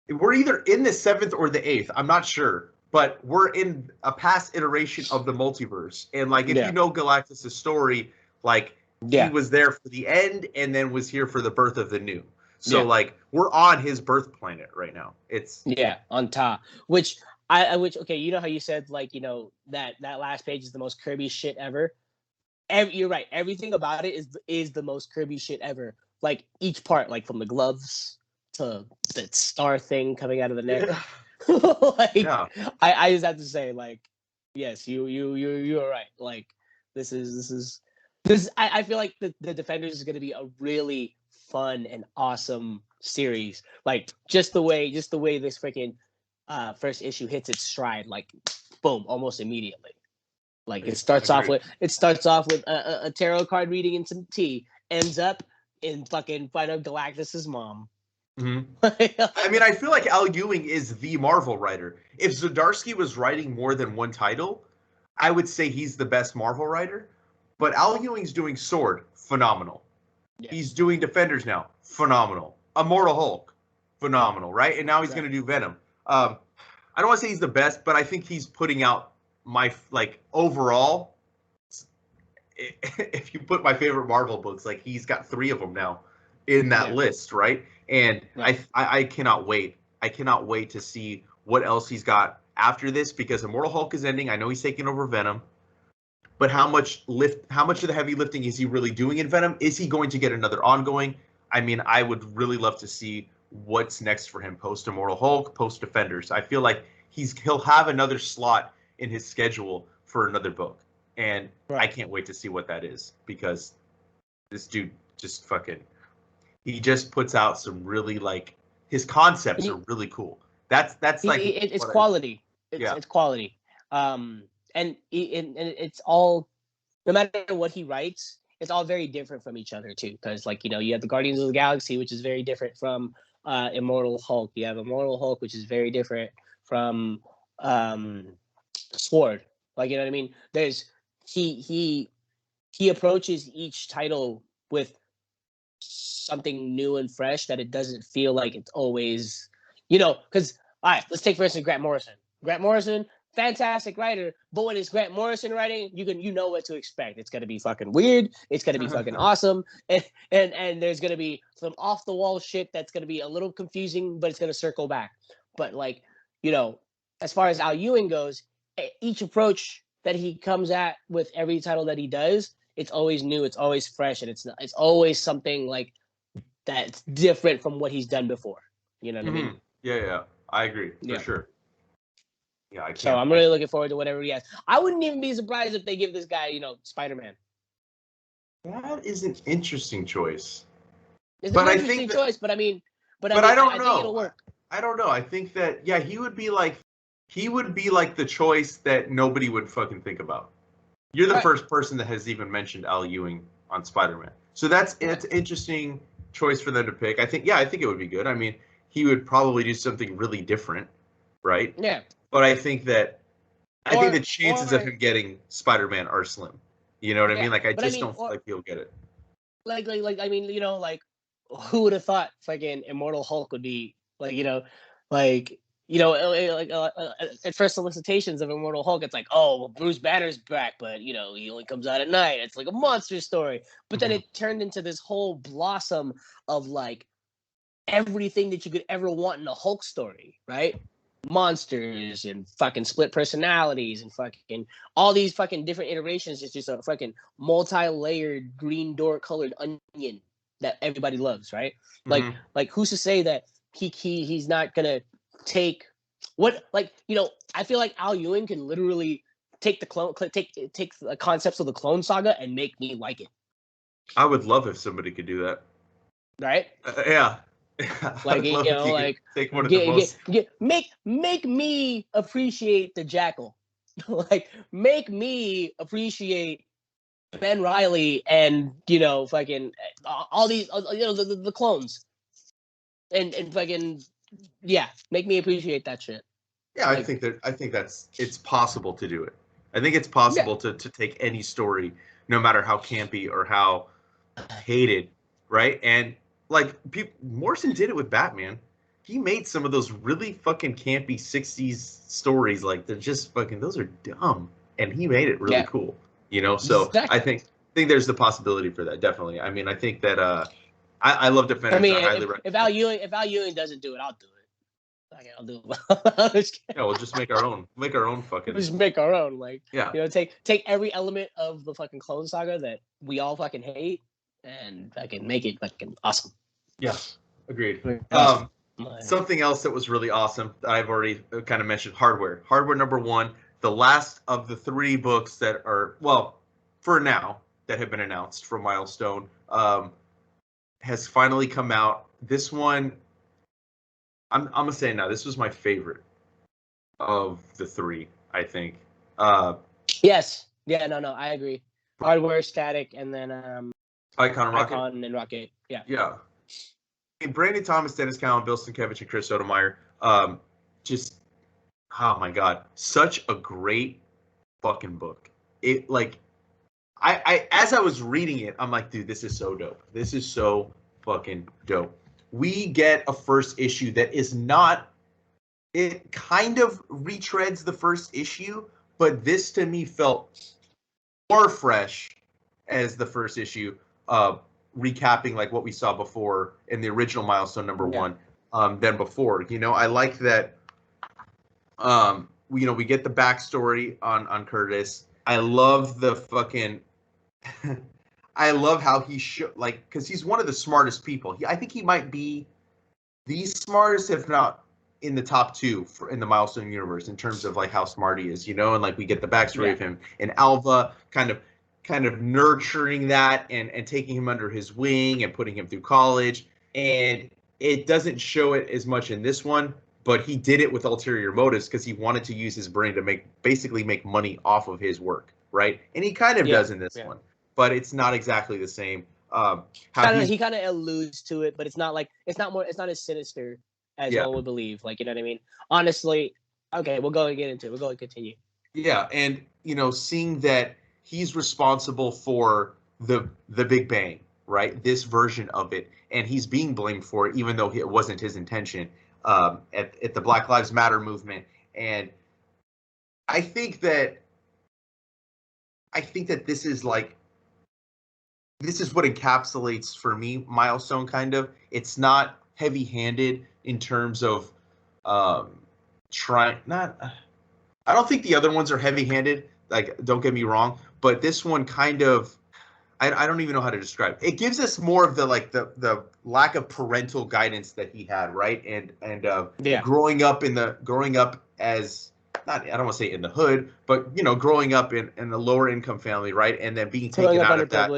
[SPEAKER 2] we're either in the 7th or the 8th, I'm not sure. But we're in a past iteration of the multiverse. And, like, if you know Galactus' story, like, he was there for the end and then was here for the birth of the new. So, like, we're on his birth planet right now. It's...
[SPEAKER 3] Yeah, on top. Which, okay, you know how you said, like, that last page is the most Kirby shit ever? You're right. Everything about it is the most Kirby shit ever. Like, each part, like, from the gloves to the star thing coming out of the neck. Yeah. I just have to say, like, yes, you're right. Like, this I feel like the Defenders is going to be a really fun and awesome series. Like, just the way this freaking first issue hits its stride, like, boom, almost immediately. Like, it starts off with a tarot card reading and some tea, ends up in fucking fight of Galactus's mom.
[SPEAKER 2] Mm-hmm. I mean, I feel like Al Ewing is the Marvel writer. If Zdarsky was writing more than one title, I would say he's the best Marvel writer. But Al Ewing's doing Sword, phenomenal. Yeah. He's doing Defenders now, phenomenal. Immortal Hulk, phenomenal, right? And now he's going to do Venom. I don't want to say he's the best, but I think he's putting out my, like, overall, if you put my favorite Marvel books, like, he's got 3 of them now in that list, right? And I cannot wait. I cannot wait to see what else he's got after this, because Immortal Hulk is ending. I know he's taking over Venom, but how much of the heavy lifting is he really doing in Venom? Is he going to get another ongoing? I mean, I would really love to see what's next for him post Immortal Hulk, post Defenders. I feel like he'll have another slot in his schedule for another book, and I can't wait to see what that is, because this dude just fucking, he just puts out some really, like, his concepts are really cool. That's like
[SPEAKER 3] it's quality. It's quality. And it's all, no matter what he writes, it's all very different from each other too. Because, like, you know, you have the Guardians of the Galaxy, which is very different from Immortal Hulk. You have Immortal Hulk, which is very different from Sword. Like, you know what I mean? There's he approaches each title with something new and fresh, that it doesn't feel like it's always, you know, because, all right, let's take for instance Grant Morrison. Grant Morrison, fantastic writer, but when it's Grant Morrison writing, you know what to expect. It's gonna be fucking weird. It's gonna be fucking awesome, and there's gonna be some off the wall shit that's gonna be a little confusing, but it's gonna circle back. But, like, you know, as far as Al Ewing goes, each approach that he comes at with every title that he does, it's always new, it's always fresh, and it's always something like that's different from what he's done before. You know what I mean?
[SPEAKER 2] Yeah, I agree for sure. Yeah, I can't.
[SPEAKER 3] So I'm really looking forward to whatever he has. I wouldn't even be surprised if they give this guy, you know, Spider-Man.
[SPEAKER 2] That is an interesting choice.
[SPEAKER 3] It's an interesting choice, but I mean,
[SPEAKER 2] I don't know.
[SPEAKER 3] I think it'll work.
[SPEAKER 2] I don't know. I think that, yeah, he would be like the choice that nobody would fucking think about. You're the first person that has even mentioned Al Ewing on Spider-Man. So it's an interesting choice for them to pick. I think it would be good. I mean, he would probably do something really different, right?
[SPEAKER 3] Yeah.
[SPEAKER 2] But I think the chances of him getting Spider-Man are slim. You know what I mean? Like, I don't feel like he'll get it.
[SPEAKER 3] Like I mean, you know, like, who would have thought fucking Immortal Hulk would be, like, you know, like, you know, like at first solicitations of Immortal Hulk, it's like, oh, well, Bruce Banner's back, but, you know, he only comes out at night. It's like a monster story. But then it turned into this whole blossom of, like, everything that you could ever want in a Hulk story, right? Monsters and fucking split personalities and fucking all these fucking different iterations. It's just a fucking multi-layered green door colored onion that everybody loves, right? Like who's to say that he's not gonna take what, like, you know, I feel like Al Ewing can literally take the concepts of the Clone Saga and make me like it.
[SPEAKER 2] I would love if somebody could do that.
[SPEAKER 3] Right?
[SPEAKER 2] Yeah.
[SPEAKER 3] Like, you know, like,
[SPEAKER 2] take one of the most...
[SPEAKER 3] make me appreciate the Jackal. Like, make me appreciate Ben Reilly and, you know, fucking all these, you know, the clones, and fucking, yeah, make me appreciate that shit.
[SPEAKER 2] Yeah, like, I think it's possible to do it. I think it's possible to take any story, no matter how campy or how hated, right? And, like, Morrison did it with Batman. He made some of those really fucking campy 60s stories, like, they're just fucking, those are dumb, and he made it really cool, you know? So exactly. I think there's the possibility for that, definitely. I mean, I think that I love Defenders.
[SPEAKER 3] I mean, if Al Ewing doesn't do it, I'll do it. Okay, I'll do it.
[SPEAKER 2] Yeah, we'll just make our own fucking.
[SPEAKER 3] We'll just make our own, like,
[SPEAKER 2] yeah.
[SPEAKER 3] You know, take every element of the fucking Clone Saga that we all fucking hate, and fucking make it fucking awesome.
[SPEAKER 2] Yeah, agreed. Something else that was really awesome that I've already kind of mentioned: Hardware. Hardware #1, the last of the 3 books that are, well, for now, that have been announced from Milestone, has finally come out. This one, I'm gonna say now, this was my favorite of the 3. I think.
[SPEAKER 3] Yes. Yeah. No. I agree. Hardware, Static, and then
[SPEAKER 2] Icon, Rocket.
[SPEAKER 3] Icon and Rocket. Yeah.
[SPEAKER 2] Yeah. Brandon Thomas, Dennis Cowan, Bill Sienkiewicz, and Chris Sotomayor. Just, oh my God, such a great fucking book. It, like, I as I was reading it, I'm like, dude, this is so dope. This is so fucking dope. We get a first issue that is not, it kind of retreads the first issue, but this to me felt more fresh as the first issue, recapping like what we saw before in the original Milestone #1 than before. You know, I like that. We get the backstory on Curtis. I love the fucking. I love how he because he's one of the smartest people. I think he might be the smartest, if not in the top two in the Milestone universe in terms of like how smart he is, and like we get the backstory of him and Alva kind of nurturing that and taking him under his wing and putting him through college. And it doesn't show it as much in this one, but he did it with ulterior motives because he wanted to use his brain to basically make money off of his work, right? And he kind of does in this one, but it's not exactly the same.
[SPEAKER 3] He kind of alludes to it, but it's not as sinister as one would believe. Like, you know what I mean? Honestly, okay, we'll go and get into it. We'll go and continue.
[SPEAKER 2] Yeah, and seeing that he's responsible for the Big Bang, right? This version of it, and he's being blamed for it, even though it wasn't his intention. At the Black Lives Matter movement, and I think that this is what encapsulates for me Milestone. Kind of, it's not heavy-handed in terms of trying. I don't think the other ones are heavy-handed. Like, don't get me wrong, but this one kind of. I don't even know how to describe it. It gives us more of the lack of parental guidance that he had, right? And growing up as not, I don't want to say in the hood, but growing up in a lower income family, right? And then being taken out of that,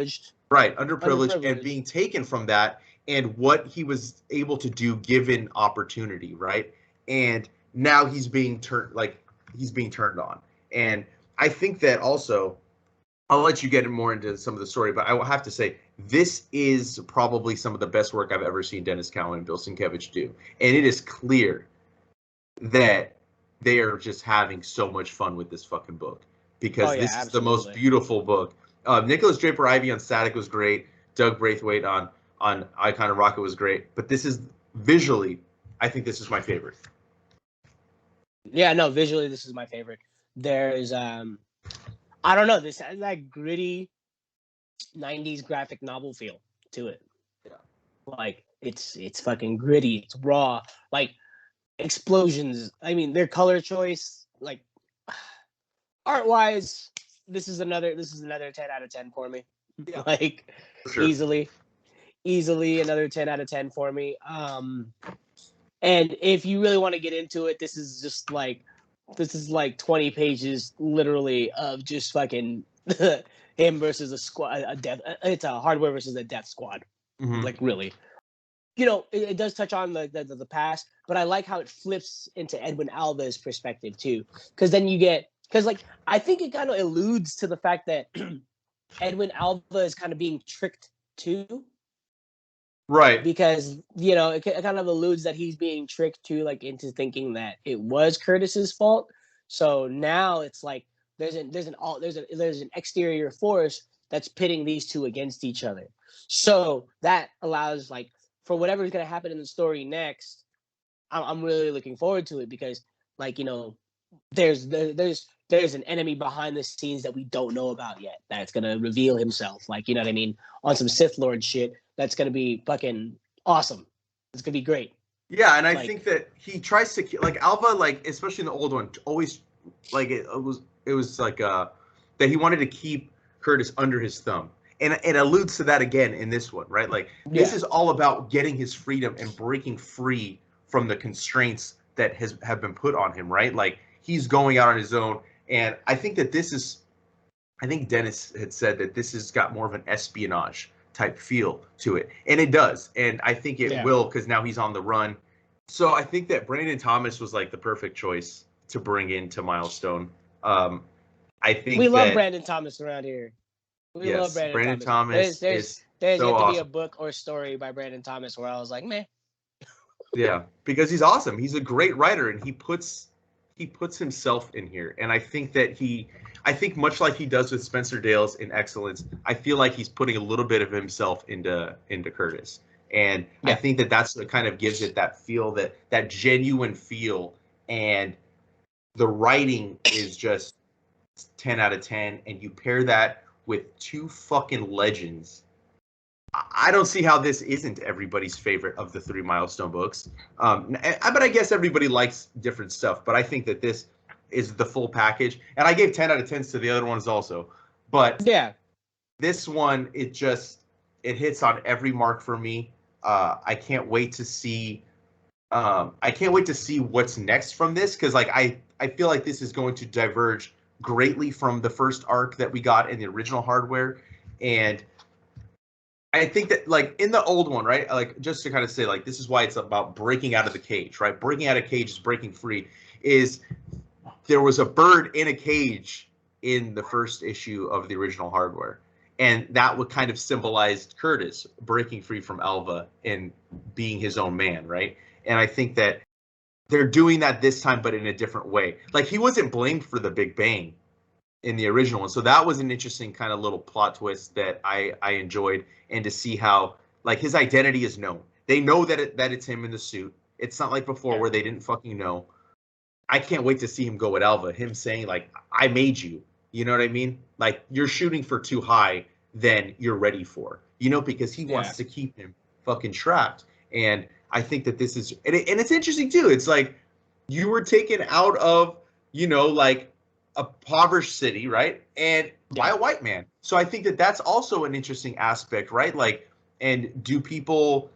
[SPEAKER 2] right? Underprivileged and being taken from that, and what he was able to do given opportunity, right? And now he's being turned on. And I think that also, I'll let you get more into some of the story, but I will have to say this is probably some of the best work I've ever seen Dennis Cowan and Bill Sienkiewicz do. And it is clear that they are just having so much fun with this fucking book because this is the most beautiful book. Nicholas Draper Ivey on Static was great. Doug Braithwaite on Icon of Rocket was great. But this is visually, I think this is my favorite.
[SPEAKER 3] Yeah, no, visually this is my favorite. There's I don't know. This has that gritty 90s graphic novel feel to it.
[SPEAKER 2] Yeah.
[SPEAKER 3] Like, it's fucking gritty. It's raw. Like, explosions. I mean, their color choice, like, art-wise, this is another 10 out of 10 for me. Yeah. Like, sure. Easily another 10 out of 10 for me. And if you really want to get into it, this is like 20 pages literally of just fucking him versus a squad, it's a hardware versus a death squad. Mm-hmm. Like, really. It does touch on the past, but I like how it flips into Edwin Alva's perspective too. Because then I think it kind of alludes to the fact that Edwin Alva is kind of being tricked too.
[SPEAKER 2] Right.
[SPEAKER 3] Because, it kind of alludes that he's being tricked too, like, into thinking that it was Curtis's fault. So now it's like there's an exterior force that's pitting these two against each other. So that allows, like, for whatever's going to happen in the story next, I'm really looking forward to it because, like, there's an enemy behind the scenes that we don't know about yet that's going to reveal himself, like, you know what I mean, on some Sith Lord shit. That's going to be fucking awesome. It's going to be great.
[SPEAKER 2] Yeah, and I think that he tries to, like, Alva, like, especially in the old one, always, like, it was like that he wanted to keep Curtis under his thumb. And it alludes to that again in this one, right? Like, this is all about getting his freedom and breaking free from the constraints that have been put on him, right? Like, he's going out on his own. And I think that I think Dennis had said that this has got more of an espionage type feel to it. And it does. And I think it will, because now he's on the run. So I think that Brandon Thomas was like the perfect choice to bring into Milestone. I think
[SPEAKER 3] we love Brandon Thomas around here. We love
[SPEAKER 2] Brandon Thomas.
[SPEAKER 3] There's yet to be a book or story by Brandon Thomas where I was like, meh.
[SPEAKER 2] Yeah, because he's awesome. He's a great writer, and he puts himself in here. And I think that I think much like he does with Spencer Dales in Excellence, I feel like he's putting a little bit of himself into Curtis. And I think that that's what kind of gives it that feel, that genuine feel. And the writing is just 10 out of 10. And you pair that with two fucking legends. I don't see how this isn't everybody's favorite of the 3 Milestone books. But I guess everybody likes different stuff. But I think that this is the full package. And I gave 10 out of 10s to the other ones also. But this one, it hits on every mark for me. I can't wait to see I can't wait to see what's next from this, because like I feel like this is going to diverge greatly from the first arc that we got in the original Hardware. And I think that like in the old one, right? Like just to kind of say like this is why it's about breaking out of the cage, right? Breaking out of cage is breaking free. Is there was a bird in a cage in the first issue of the original Hardware. And that would kind of symbolize Curtis breaking free from Alva and being his own man, right? And I think that they're doing that this time, but in a different way. Like he wasn't blamed for the Big Bang in the original one, so that was an interesting kind of little plot twist that I enjoyed, and to see how like his identity is known. They know that it's him in the suit. It's not like before where they didn't fucking know. I can't wait to see him go at Alva. Him saying like, "I made you." You know what I mean? Like you're shooting for too high than you're ready for. You know, because he wants to keep him fucking trapped. And I think that this is, and it's interesting too. It's like you were taken out of, you know, like a impoverished city, right? And by a white man. So I think that that's also an interesting aspect, right? Like, and do people,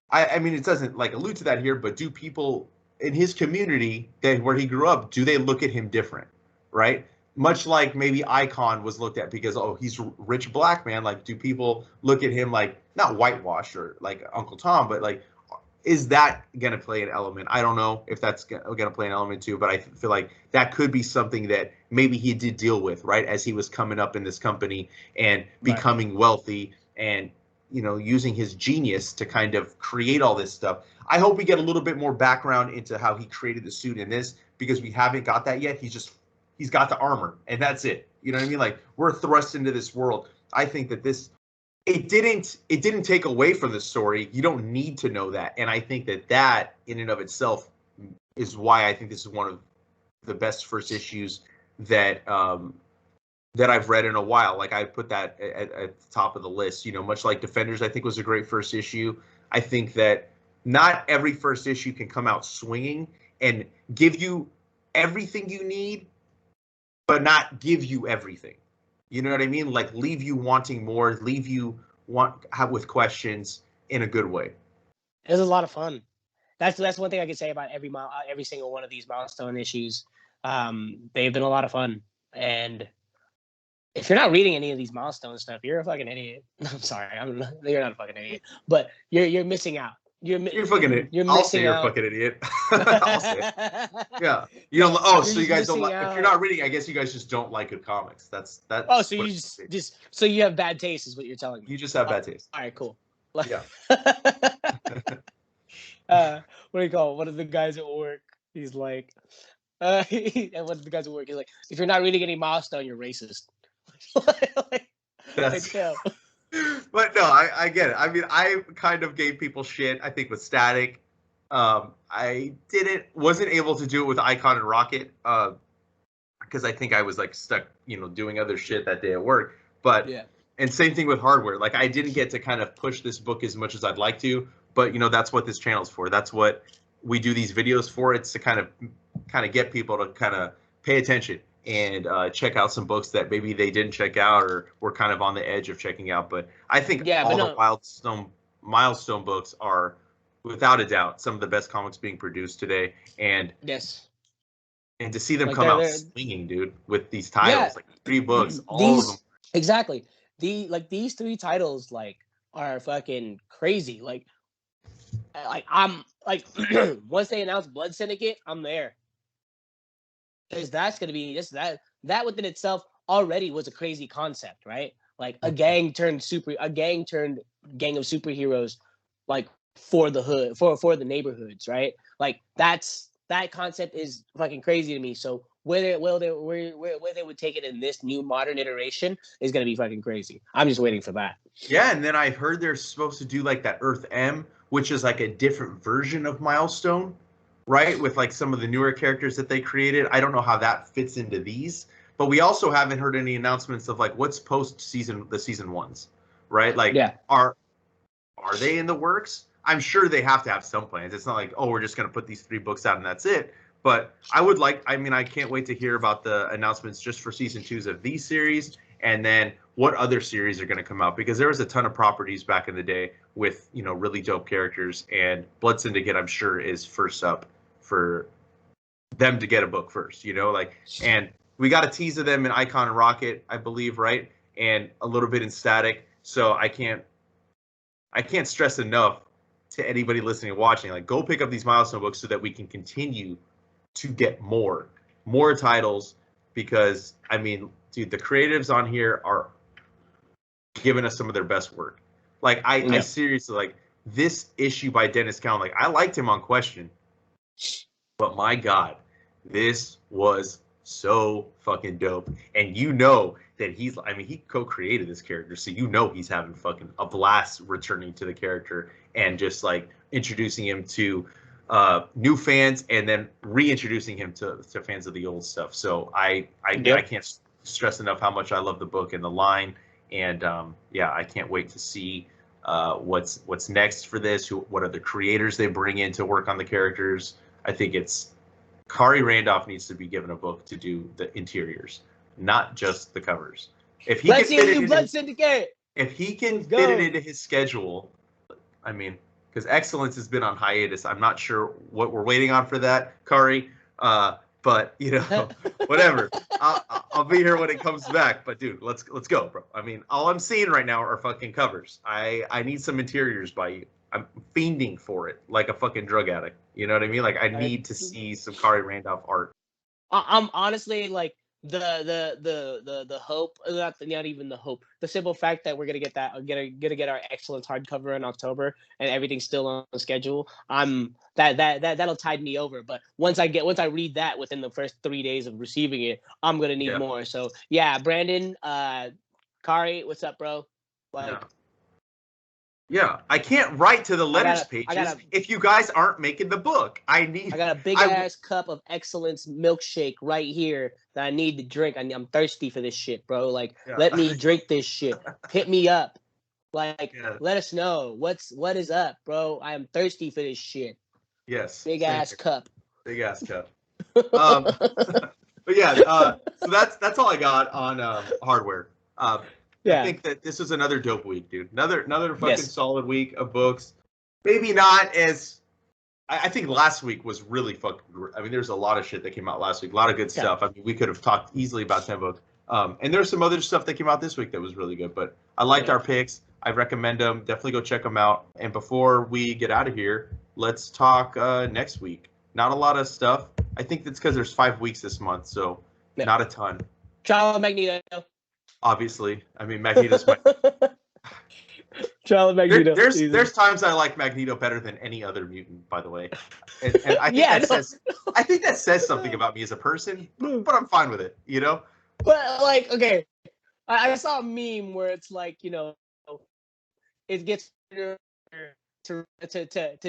[SPEAKER 2] I mean, it doesn't like allude to that here, but do people in his community that where he grew up, do they look at him different, right? Much like maybe Icon was looked at because, oh, he's a rich black man. Like, do people look at him like not whitewashed or like Uncle Tom, but like, is that going to play an element? I don't know if that's going to play an element too, but I feel like that could be something that maybe he did deal with, right? As he was coming up in this company and becoming wealthy and, you know, using his genius to kind of create all this stuff. I hope we get a little bit more background into how he created the suit in this, because we haven't got that yet. He's got the armor and that's it. You know what I mean? Like we're thrust into this world. I think that it didn't take away from the story. You don't need to know that. And I think that in and of itself is why I think this is one of the best first issues that I've read in a while. Like I put that at the top of the list, you know, much like Defenders, I think was a great first issue. I think that not every first issue can come out swinging and give you everything you need, but not give you everything. You know what I mean? Like leave you wanting more, leave you with questions in a good way.
[SPEAKER 3] It was a lot of fun. That's one thing I could say about every single one of these milestone issues. They've been a lot of fun. And if you're not reading any of these milestone stuff, you're a fucking idiot. I'm sorry, you're not a fucking idiot, but you're missing out. You're fucking
[SPEAKER 2] idiot. I'll say you're a fucking idiot. I'll say it. Yeah. You don't. Oh, so you guys don't like. If you're not reading, I guess you guys just don't like good comics. That's.
[SPEAKER 3] Oh, so you just so you have bad taste, is what you're telling me.
[SPEAKER 2] You just have bad taste.
[SPEAKER 3] All right, cool.
[SPEAKER 2] Yeah.
[SPEAKER 3] What do you call it? One of the guys at work, he's like, and one of the guys at work, he's like, if you're not reading any milestone, you're racist.
[SPEAKER 2] That's. But no, I get it. I mean, I kind of gave people shit, I think, with Static. I wasn't able to do it with Icon and Rocket, because I think I was like stuck, you know, doing other shit that day at work. But and same thing with Hardware. Like I didn't get to kind of push this book as much as I'd like to, but you know, that's what this channel's for. That's what we do these videos for. It's to kind of get people to kind of pay attention and check out some books that maybe they didn't check out or were kind of on the edge of checking out. But I think the milestone books are, without a doubt, some of the best comics being produced today. And and to see them come out swinging, dude, with these titles, like 3 books, all of them.
[SPEAKER 3] Exactly. These 3 titles like are fucking crazy. Like I'm like once they announce Blood Syndicate, I'm there. Because that's gonna be that within itself already was a crazy concept, right? Like a gang turned gang of superheroes, like for the hood, for the neighborhoods, right? Like that concept is fucking crazy to me. So where they would take it in this new modern iteration is gonna be fucking crazy. I'm just waiting for that.
[SPEAKER 2] Yeah, and then I heard they're supposed to do like that Earth M, which is like a different version of Milestone. Right, with like some of the newer characters that they created. I don't know how that fits into these, but we also haven't heard any announcements of like what's the season ones, right? Like, are they in the works? I'm sure they have to have some plans. It's not like, oh, we're just gonna put these 3 books out and that's it. But I can't wait to hear about the announcements just for season 2s of these series, and then what other series are going to come out, because there was a ton of properties back in the day with, you know, really dope characters, and Blood Syndicate, I'm sure, is first up for them to get a book first, you know, like, and we got a tease of them in Icon and Rocket, I believe, right? And a little bit in Static. So I can't stress enough to anybody listening and watching, like, go pick up these milestone books so that we can continue to get more titles, because I mean, dude, the creatives on here are giving us some of their best work. Like, I seriously, like, this issue by Dennis Cowan, like, I liked him on Question, but my God, this was so fucking dope. And you know that he co-created this character, so you know he's having fucking a blast returning to the character and just like introducing him to new fans, and then reintroducing him to fans of the old stuff. So I can't stress enough how much I love the book and the line, and I can't wait to see what's next for this. What other creators they bring in to work on the characters. I think Kari Randolph needs to be given a book to do the interiors, not just the covers. If he can fit it
[SPEAKER 3] Blood Syndicate.
[SPEAKER 2] If he can fit it into his schedule, I mean, because Excellence has been on hiatus. I'm not sure what we're waiting on for that, Kari. But you know, whatever. I'll be here when it comes back. But dude, let's go, bro. I mean, all I'm seeing right now are fucking covers. I need some interiors by you. I'm fiending for it like a fucking drug addict. You know what I mean? Like, I need to see some Kari Randolph art.
[SPEAKER 3] I'm honestly like the hope, not even the hope, the simple fact that we're gonna get our Excellence hardcover in October and everything's still on schedule. That'll tide me over. But once I read that within the first 3 days of receiving it, I'm gonna need more. So yeah, Brandon, Kari, what's up, bro? Like.
[SPEAKER 2] Yeah, I can't write to the letters pages if you guys aren't making the book. I got
[SPEAKER 3] a big ass cup of Excellence milkshake right here that I need to drink. I'm thirsty for this shit, bro. Like, let me drink this shit. Hit me up. Like, let us know what is up, bro. I am thirsty for this shit.
[SPEAKER 2] Yes.
[SPEAKER 3] Big ass cup.
[SPEAKER 2] Big ass cup. But yeah, so that's all I got on hardware. I think that this was another dope week, dude. Another fucking solid week of books. Maybe not as... I think last week was really fucking... I mean, there's a lot of shit that came out last week. A lot of good stuff. I mean, we could have talked easily about 10 books. And there's some other stuff that came out this week that was really good. But I liked our picks. I recommend them. Definitely go check them out. And before we get out of here, let's talk next week. Not a lot of stuff. I think that's because there's 5 weeks this month, so not a ton.
[SPEAKER 3] Trial of Magneto.
[SPEAKER 2] Obviously, I mean, Magneto's my...
[SPEAKER 3] Trial of Magneto.
[SPEAKER 2] There's times I like Magneto better than any other mutant, by the way, and I think that says something about me as a person, but I'm fine with it, you know.
[SPEAKER 3] But like, okay, I saw a meme where it's like, you know, it gets harder to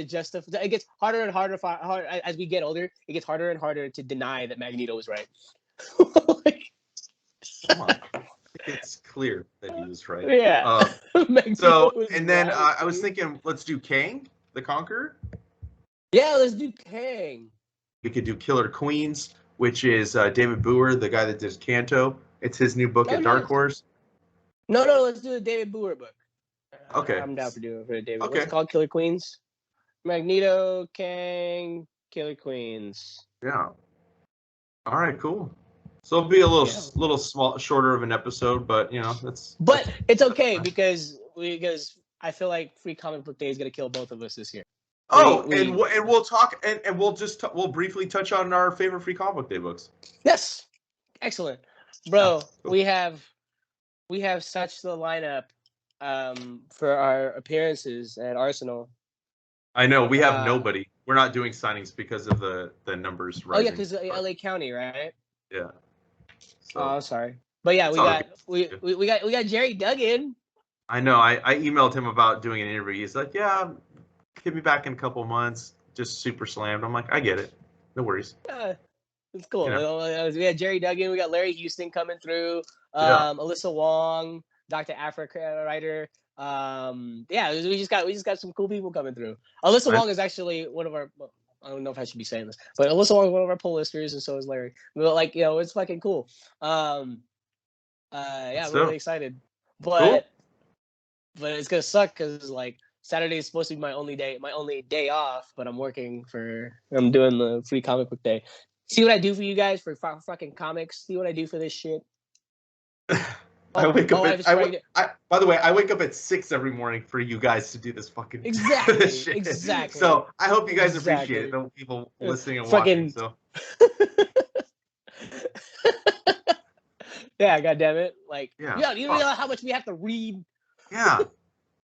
[SPEAKER 3] justify. It gets harder and harder as we get older. It gets harder and harder to deny that Magneto was right.
[SPEAKER 2] Come on. It's clear that he was right.
[SPEAKER 3] Yeah.
[SPEAKER 2] So, and then I was thinking, let's do Kang, the Conqueror.
[SPEAKER 3] Yeah, let's do Kang.
[SPEAKER 2] We could do Killer Queens, which is David Booher, the guy that does Kanto. It's his new book at Dark Horse.
[SPEAKER 3] No, let's do the David Booher book.
[SPEAKER 2] Okay.
[SPEAKER 3] I'm down for David. Okay. What's it called? Killer Queens? Magneto, Kang, Killer Queens.
[SPEAKER 2] Yeah. All right, cool. So it'll be a little small, shorter of an episode, but you know
[SPEAKER 3] But it's okay because I feel like Free Comic Book Day is gonna kill both of us this year.
[SPEAKER 2] And we'll talk and we'll briefly touch on our favorite Free Comic Book Day books.
[SPEAKER 3] Yes, excellent, bro. Cool. We have such the lineup for our appearances at Arsenal.
[SPEAKER 2] I know we have nobody. We're not doing signings because of the numbers rising.
[SPEAKER 3] Oh yeah, because LA County, right?
[SPEAKER 2] Yeah.
[SPEAKER 3] So, oh, sorry. But yeah, we got Jerry Duggan.
[SPEAKER 2] I know. I emailed him about doing an interview. He's like, "Yeah, hit me back in a couple of months." Just super slammed. I'm like, I get it. No worries.
[SPEAKER 3] Yeah, it's cool. You know? We got Jerry Duggan. We got Larry Houston coming through. Alyssa Wong, Dr. Africa writer. We just got some cool people coming through. Alyssa Wong is actually one of our. I don't know if I should be saying this, but Alyssa Wong is one of our poll listers, and so is Larry. But like, you know, it's fucking cool. I'm really excited. but it's gonna suck because like Saturday is supposed to be my only day off, but I'm doing the free comic book day. See what I do for you guys for fucking comics. See what I do for this shit.
[SPEAKER 2] I wake up by the way, I wake up at 6 every morning for you guys to do this fucking
[SPEAKER 3] this shit. Exactly.
[SPEAKER 2] So I hope you guys appreciate it, the people listening and watching. So
[SPEAKER 3] yeah, goddammit. Like, yeah, you realize how much we have to read?
[SPEAKER 2] Yeah.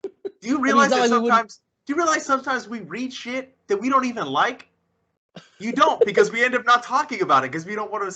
[SPEAKER 2] Do you realize sometimes we read shit that we don't even like? You don't, because we end up not talking about it because we don't want to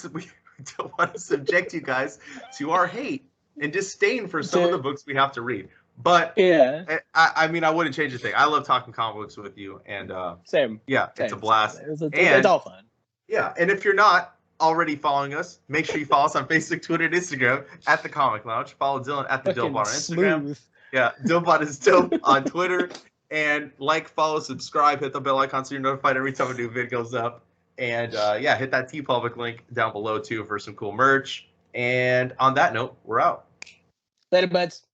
[SPEAKER 2] subject you guys to our hate and disdain for some of the books we have to read. But
[SPEAKER 3] yeah,
[SPEAKER 2] I mean, I wouldn't change a thing. I love talking comic books with you, and
[SPEAKER 3] same.
[SPEAKER 2] Yeah, it's a blast.
[SPEAKER 3] It's all fun.
[SPEAKER 2] Yeah, and if you're not already following us, make sure you follow us on Facebook, Twitter, and Instagram at The Comic Lounge. Follow Dylan at The Dillbot on Instagram.
[SPEAKER 3] Smooth.
[SPEAKER 2] Yeah, Dillbot is dope on Twitter. And follow, subscribe, hit the bell icon so you're notified every time a new vid goes up. And hit that TeePublic link down below too for some cool merch. And on that note, we're out.
[SPEAKER 3] Later, buds.